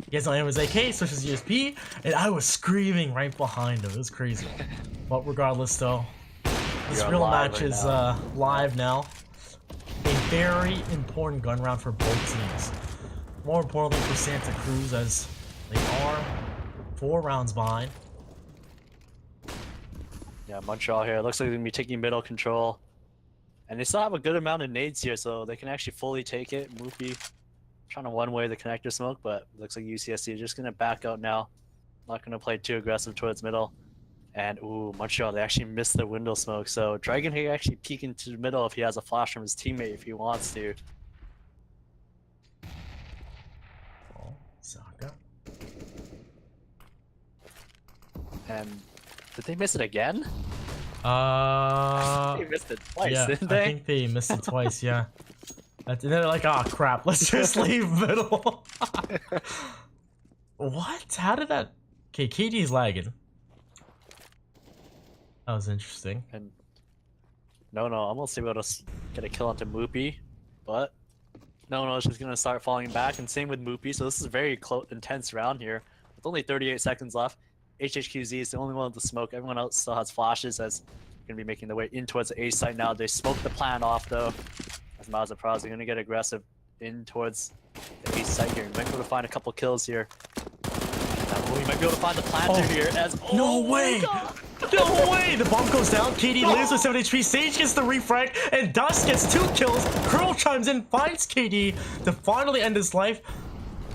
he has on his AK, switches USP, and I was screaming right behind him. It was crazy. But regardless, though, this
You're
real
live
match
right
is
now.
live now. A very important gun round for both teams. More importantly for Santa Cruz, as they are 4 rounds behind.
Yeah, Montreal here. It looks like they're gonna be taking middle control, and they still have a good amount of nades here, so they can actually fully take it. Moopy trying to one-way the connector smoke, but it looks like UCSC are just gonna back out now. Not gonna play too aggressive towards middle. And ooh, Montreal, they actually missed the window smoke, so Dragon here actually peek into the middle if he has a flash from his teammate if he wants to.
Oh, Saka.
And did they miss it again?
They
They missed it twice,
yeah,
didn't
I
they?
think they missed it twice. Yeah, and they're like, oh crap, let's just leave middle. What? How did that? Okay, KD's lagging. That was interesting.
And no, I'm gonna see able to get a kill onto Moopy, but no, she's gonna start falling back, and same with Moopy. So this is a very intense round here with only 38 seconds left. HHQZ is the only one with the smoke. Everyone else still has flashes as they're gonna be making their way in towards the A site now. They smoked the plan off though. As Miles and Pros are gonna get aggressive in towards the A site here. You might be able to find a couple kills here. We might be able to find the planter here as
No way! No way! The bomb goes down. KD lives with 7 HP. Sage gets the refrag, and Dust gets 2 kills. Curl chimes in, finds KD to finally end his life.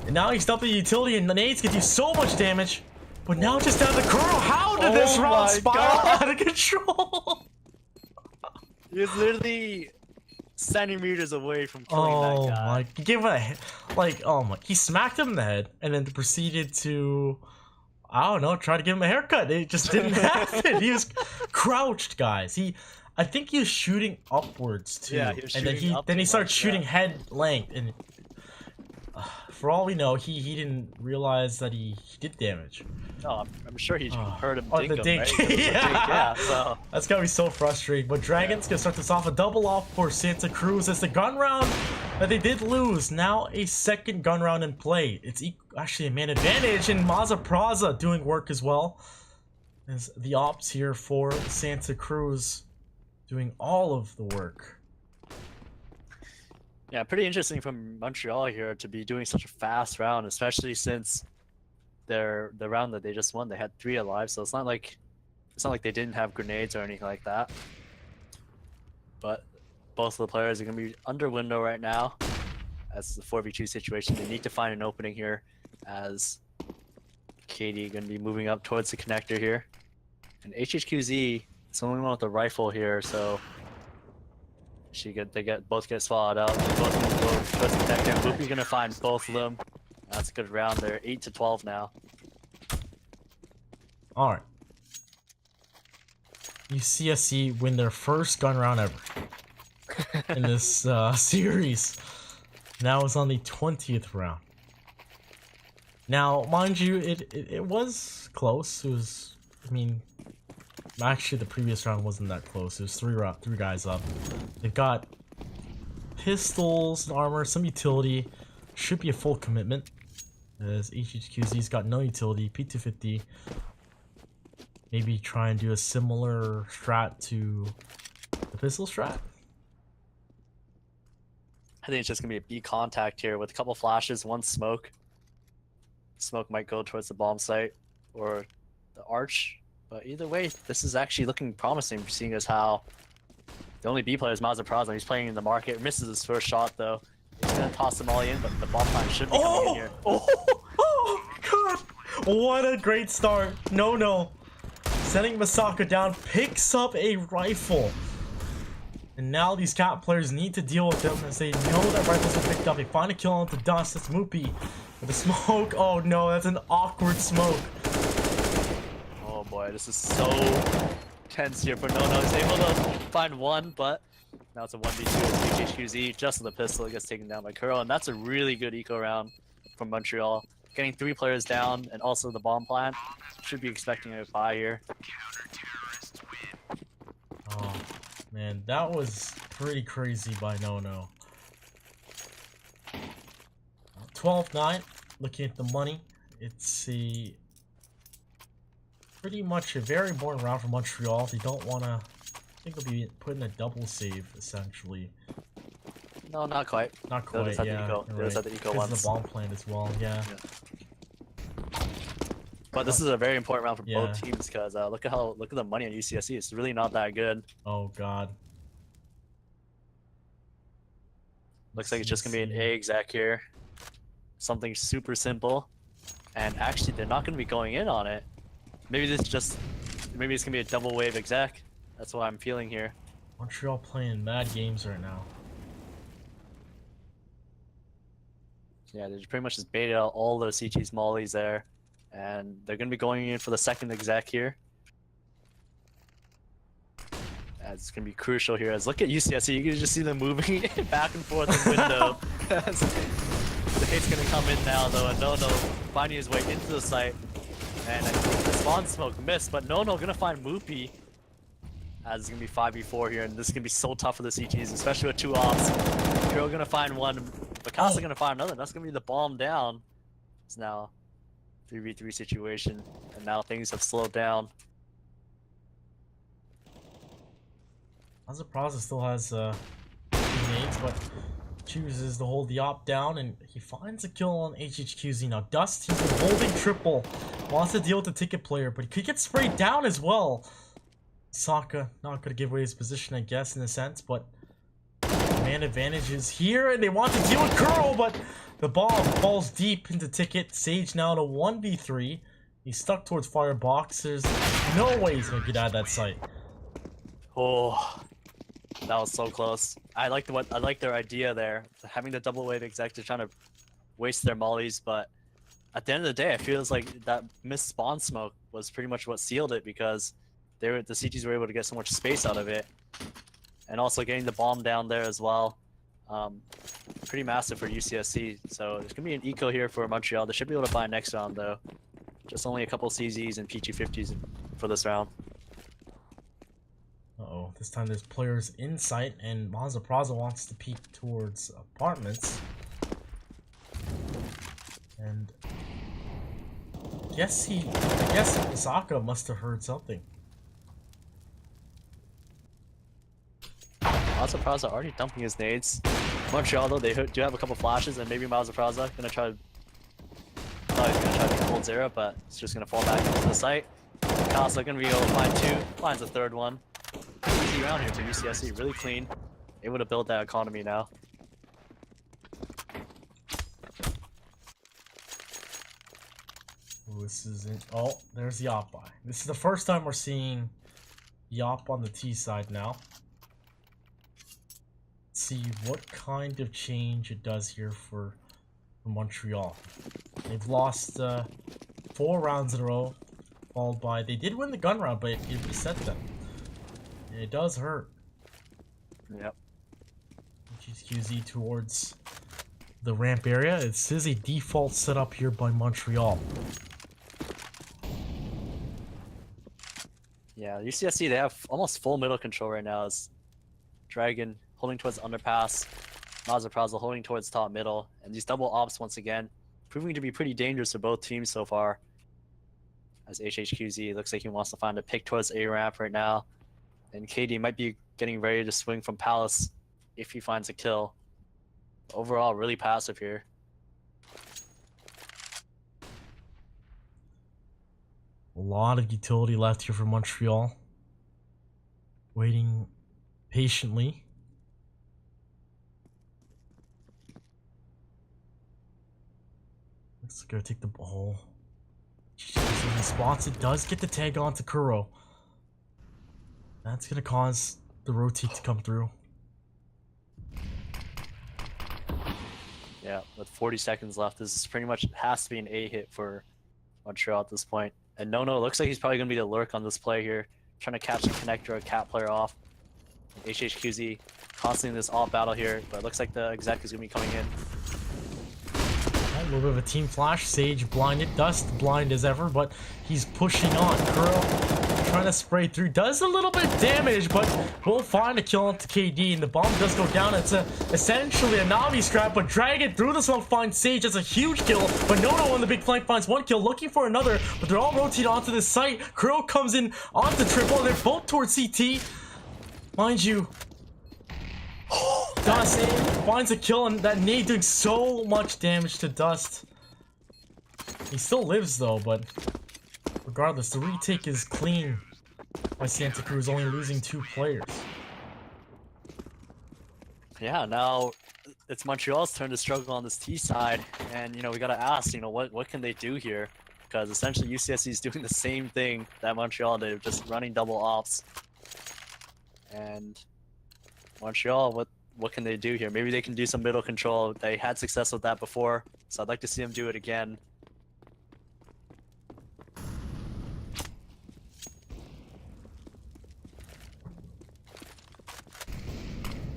And now he's dumping the utility, and the nades can do so much damage. But now just down to Curl. How did this
Oh
round
my
spiral
God.
out of control?
He's literally centimeters away from killing
Oh
that guy.
my! He gave him a oh my! He smacked him in the head, and then proceeded to, I don't know, try to give him a haircut. It just didn't happen. He was crouched, guys. I think he was shooting upwards too.
Yeah, he was
and
shooting up
then he
too
started
much,
shooting
yeah.
head length, and for all we know, he didn't realize that he did damage.
No, I'm sure he heard him
Oh,
dink
the
him,
dink.
right? It was a dink, yeah, so
That's gotta be so frustrating. But Dragon's gonna start this off a double off for Santa Cruz as the gun round that they did lose. Now a second gun round in play. It's actually a man advantage, and Maza Praza doing work as well. As the ops here for Santa Cruz doing all of the work.
Yeah, pretty interesting from Montreal here to be doing such a fast round, especially since the round that they just won, they had 3 alive, so it's not like they didn't have grenades or anything like that. But both of the players are gonna be under window right now. As the 4v2 situation, they need to find an opening here, as Katie gonna be moving up towards the connector here, and HHQZ is the only one with the rifle here, so both get swallowed out. They both gonna go towards the connector. Boopy's gonna find both of them. That's a good round there. 8-12 now.
All right. UCSC win their first gun round ever in this series. Now it's on the 20th round. Now, mind you, it was close. It was, I mean, actually the previous round wasn't that close. It was three guys up. They've got pistols and armor, some utility. Should be a full commitment, as HHQZ's got no utility. P250. Maybe try and do a similar strat to the pistol strat.
I think it's just gonna be a B contact here with a couple flashes, one smoke. Smoke might go towards the bomb site or the arch, but either way, this is actually looking promising, seeing as how the only B player is Mazapraza. He's playing in the market, misses his first shot though. He's gonna toss them all in, but the bomb plan should be coming in here.
Oh god! What a great start. No. Setting Masaka down, picks up a rifle. And now these cat players need to deal with them as they know that rifles are picked up. They find a kill on the dust. That's Moopy with the smoke. Oh no, that's an awkward smoke.
Oh boy, this is so tense here for No. He's able to find one, but now it's a 1v2 with HHQZ. Just with the pistol, it gets taken down by Curl, and that's a really good eco round from Montreal. Getting 3 players down, and also the bomb plant. Should be expecting a buy here.
Oh man, that was pretty crazy by No. 12-9. Looking at the money, it's pretty much a very boring round for Montreal. They don't want to. I think they'll be putting a double save essentially.
No, not quite.
Not quite.
They just had
Yeah,
the eco. They just had the eco
because
once.
the bomb plant as well. Yeah.
But this is a very important round for
Yeah.
both teams because look at the money on UCSC. It's really not that good.
Oh god.
Looks like it's just gonna be an A exec here. Something super simple, and actually they're not gonna be going in on it. Maybe it's gonna be a double wave exec. That's what I'm feeling here.
Montreal playing mad games right now.
Yeah, they pretty much just baited out all those CT's mollies there, and they're gonna be going in for the second exec here. It's gonna be crucial here. As look at UCSC, you can just see them moving back and forth in window. The hate's gonna come in now though, and No finding his way into the site, and I think the spawn smoke missed, but No gonna find Moopy. As it's gonna be 5v4 here, and this is gonna be so tough for the CTs, especially with 2 offs. Hero gonna find one, Picasso gonna find another. That's gonna be the bomb down. It's now 3v3 situation, and now things have slowed down.
Mazapraza still has teammates, but chooses to hold the op down, and he finds a kill on HHQZ. Now Dust, he's been holding triple, wants to deal with the ticket player, but he could get sprayed down as well. Saka not gonna give away his position, I guess, in a sense, but man advantage is here, and they want to deal with Curl, but the bomb falls deep into Ticket. Sage now to 1v3. He's stuck towards Firebox. There's no way he's gonna get out of that site.
Oh, that was so close. I like their idea there, having the double wave exec to trying to waste their mollies, but at the end of the day, it feels like that missed spawn smoke was pretty much what sealed it, because the CTs were able to get so much space out of it, and also getting the bomb down there as well. Pretty massive for UCSC. So there's gonna be an eco here for Montreal. They should be able to buy next round though. Just only a couple CZs and P250s for this round.
Uh-oh, this time there's players in sight, and Mazapraza wants to peek towards apartments. And I guess Misaka must have heard something.
Mazapraza already dumping his nades. Montreal though, they do have a couple flashes, and maybe Mazapraza gonna try to. Oh, he's gonna try to hold 0, but it's just gonna fall back into the site. Casa gonna be able to find 2, finds a 3rd one. Easy round here for UCSC, really clean. Able to build that economy now.
Oh, this isn't. Oh, there's Yop by. This is the first time we're seeing Yop on the T side now. Let's see what kind of change it does here for Montreal. They've lost 4 rounds in a row, followed by they did win the gun round, but it reset them. It does hurt.
Yep.
QZ towards the ramp area. This is a default setup here by Montreal.
Yeah, UCSC, they have almost full middle control right now. As Dragon holding towards underpass, Mazapraza holding towards top middle, and these double ops once again proving to be pretty dangerous for both teams so far. As HHQZ looks like he wants to find a pick towards A ramp right now, and KD might be getting ready to swing from Palace if he finds a kill. Overall, really passive here.
A lot of utility left here for Montreal. Waiting patiently. Let's go take the ball. He spots it, does get the tag onto Kuro. That's gonna cause the rotate to come through.
Yeah, with 40 seconds left, this is pretty much has to be an A hit for Montreal at this point. And Nono looks like he's probably going to be the lurk on this play here, trying to catch the connector or cat player off. HHQZ constantly in this all battle here, but it looks like the exec is going to be coming in.
A little bit of a team flash. Sage blinded, Dust blind as ever, but he's pushing on. Kuro trying to spray through, does a little bit of damage, but we'll find a kill onto KD, and the bomb does go down. It's essentially a Navi scrap, but Dragon through the smoke finds Sage. That's a huge kill, but Nono on the big flank finds 1 kill, looking for another, but they're all rotated onto this site. Kuro comes in onto triple, and they're both towards CT. Mind you, Dust finds a kill, and that nade doing so much damage to Dust. He still lives though, but regardless, the retake is clean by Santa Cruz, only losing 2 players.
Yeah, now it's Montreal's turn to struggle on this T side, and we gotta ask, what can they do here? Because essentially UCSC is doing the same thing that Montreal did, just running double ops. And Montreal, what can they do here? Maybe they can do some middle control. They had success with that before, so I'd like to see them do it again.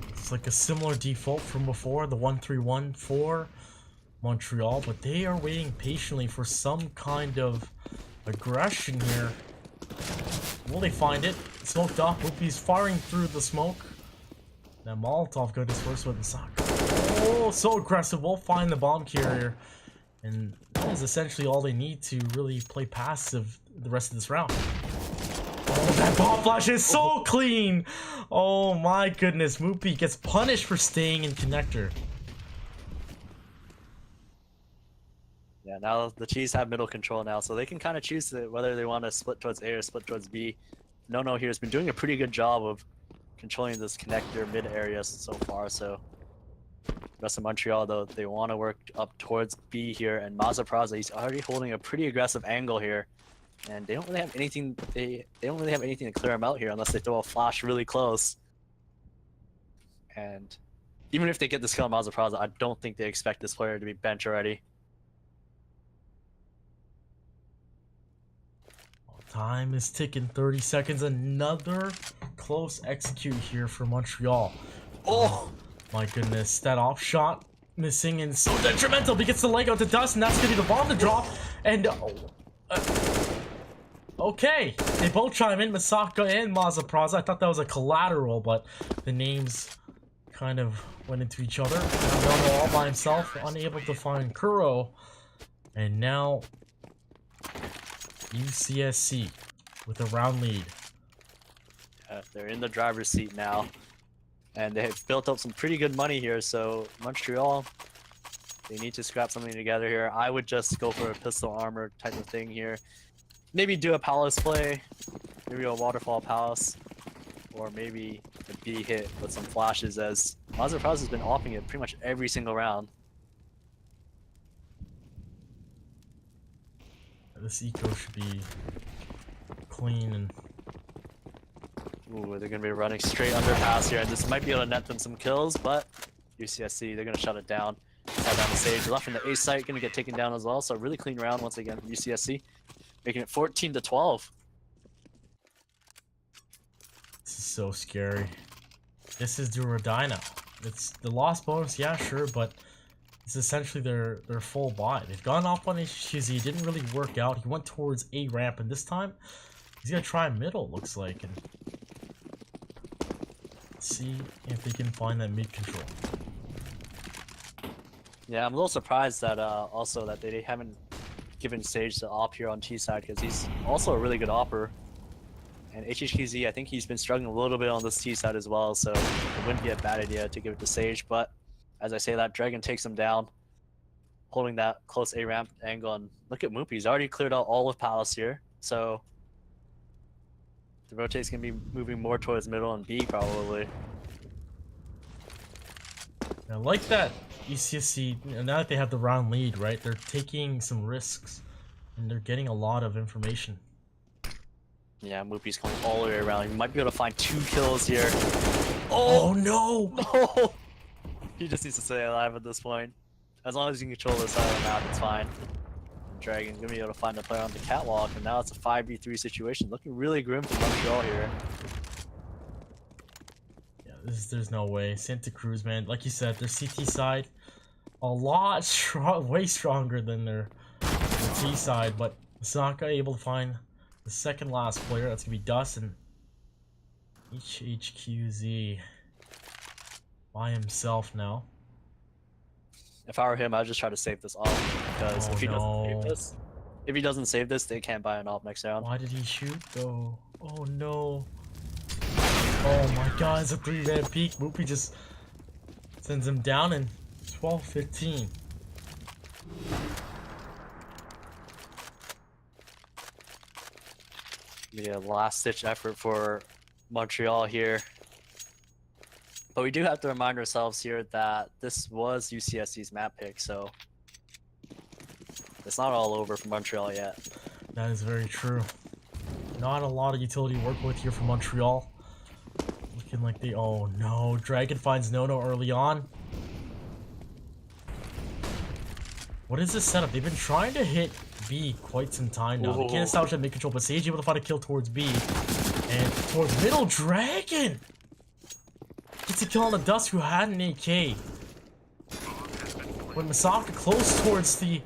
It's like a similar default from before, the 1-3-1 for Montreal, but they are waiting patiently for some kind of aggression here. Will they find it? Smoked off, Whoopi's firing through the smoke. Now Molotov got his first with the sock. Oh, so aggressive. We'll find the bomb carrier. And that is essentially all they need to really play passive the rest of this round. Oh, that bomb flash is so clean! Oh my goodness, Moopy gets punished for staying in connector.
Yeah, now the Chiefs have middle control now, so they can kind of choose whether they want to split towards A or split towards B. Nono here has been doing a pretty good job of controlling this connector mid area so far, so the rest of Montreal, though, they want to work up towards B here, and Mazapraza, he's already holding a pretty aggressive angle here, and they don't really have anything. They don't really have anything to clear him out here unless they throw a flash really close. And even if they get this kill on Mazapraza, I don't think they expect this player to be bench already.
Time is ticking, 30 seconds. Another close execute here for Montreal. Oh my goodness, that off shot missing and so detrimental. He gets the leg out to Dust, and that's gonna be the bomb to drop. And okay, they both chime in, Masaka and Mazapraza. I thought that was a collateral, but the names kind of went into each other. Now Nono all by himself, unable to find Kuro, and now UCSC with a round lead.
They're in the driver's seat now. And they have built up some pretty good money here, so Montreal, they need to scrap something together here. I would just go for a pistol armor type of thing here. Maybe do a palace play, maybe a waterfall palace, or maybe a B hit with some flashes, as Mazda Prouse has been offing it pretty much every single round.
This eco should be clean and...
Ooh, they're going to be running straight underpass here, and this might be able to net them some kills, but UCSC, they're going to shut it down. Head down the stage. Left in the A site, going to get taken down as well, so really clean round once again from UCSC, making it 14-12.
This is so scary. This is Duradina. It's the loss bonus, yeah, sure, but it's essentially their full buy. They've gone off on HQZ, didn't really work out. He went towards A ramp, and this time he's gonna try middle, looks like, and see if they can find that mid control.
Yeah, I'm a little surprised that also that they haven't given Sage the op here on T side, because he's also a really good opper. And HHQZ, I think he's been struggling a little bit on this T side as well, so it wouldn't be a bad idea to give it to Sage. But as I say that, Dragon takes him down, holding that close A ramp angle. And look at Moopy, he's already cleared out all of Palace here, so the rotate's gonna be moving more towards middle and B probably.
I like that UCSC, now that they have the round lead, right? They're taking some risks, and they're getting a lot of information.
Yeah, Moopy's coming all the way around. He might be able to find 2 kills here.
Oh no!
No! He just needs to stay alive at this point. As long as you can control this side of the map, it's fine. Dragon's gonna be able to find a player on the catwalk, and now it's a 5v3 situation. Looking really grim for Montreal here.
Yeah, there's no way. Santa Cruz, man, like you said, their CT side a lot way stronger than their T side, but Osaka able to find the second last player. That's gonna be Dust, and HHQZ by himself now.
If I were him, I'd just try to save this off, because if he doesn't save this, they can't buy an op next round.
Why did he shoot though? Oh no. Oh my god, it's a 3-man peak. Moopy just sends him down in 12-15.
Yeah, last-ditch effort for Montreal here. But we do have to remind ourselves here that this was UCSC's map pick, so it's not all over for Montreal yet.
That is very true. Not a lot of utility to work with here for Montreal. Looking like they... Oh no, Dragon finds Nono early on. What is this setup? They've been trying to hit B quite some time now. They can't establish that mid control, but Sage able to find a kill towards B. And towards middle, Dragon! Gets a kill on the Dust, who had an AK. When Masaka close towards the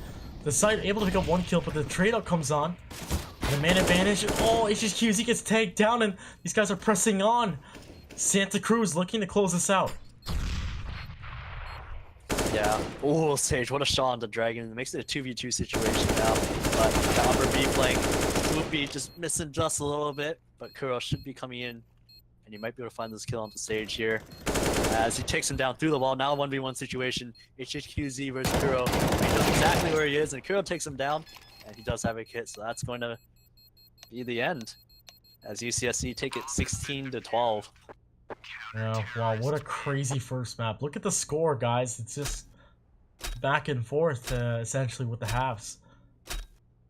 site, able to pick up 1 kill, but the trade-up comes on. The man advantage. Oh, HHQZ gets tagged down, and these guys are pressing on. Santa Cruz looking to close this out.
Yeah. Oh, Sage, what a shot on the Dragon. It makes it a 2v2 situation now. But the upper B flank, Moopy just missing just a little bit, but Kuro should be coming in, and you might be able to find this kill onto Sage here. As he takes him down through the wall, now 1v1 situation. HHQZ versus Kuro. He knows exactly where he is, and Kuro takes him down, and he does have a hit, so that's going to be the end. As UCSC take it 16-12.
Yeah, wow, what a crazy first map. Look at the score, guys. It's just back and forth, essentially, with the halves.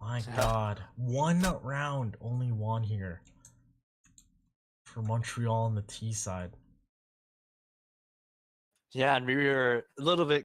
My god. 1 round, only 1 here. For Montreal on the T side.
Yeah, and we were a little bit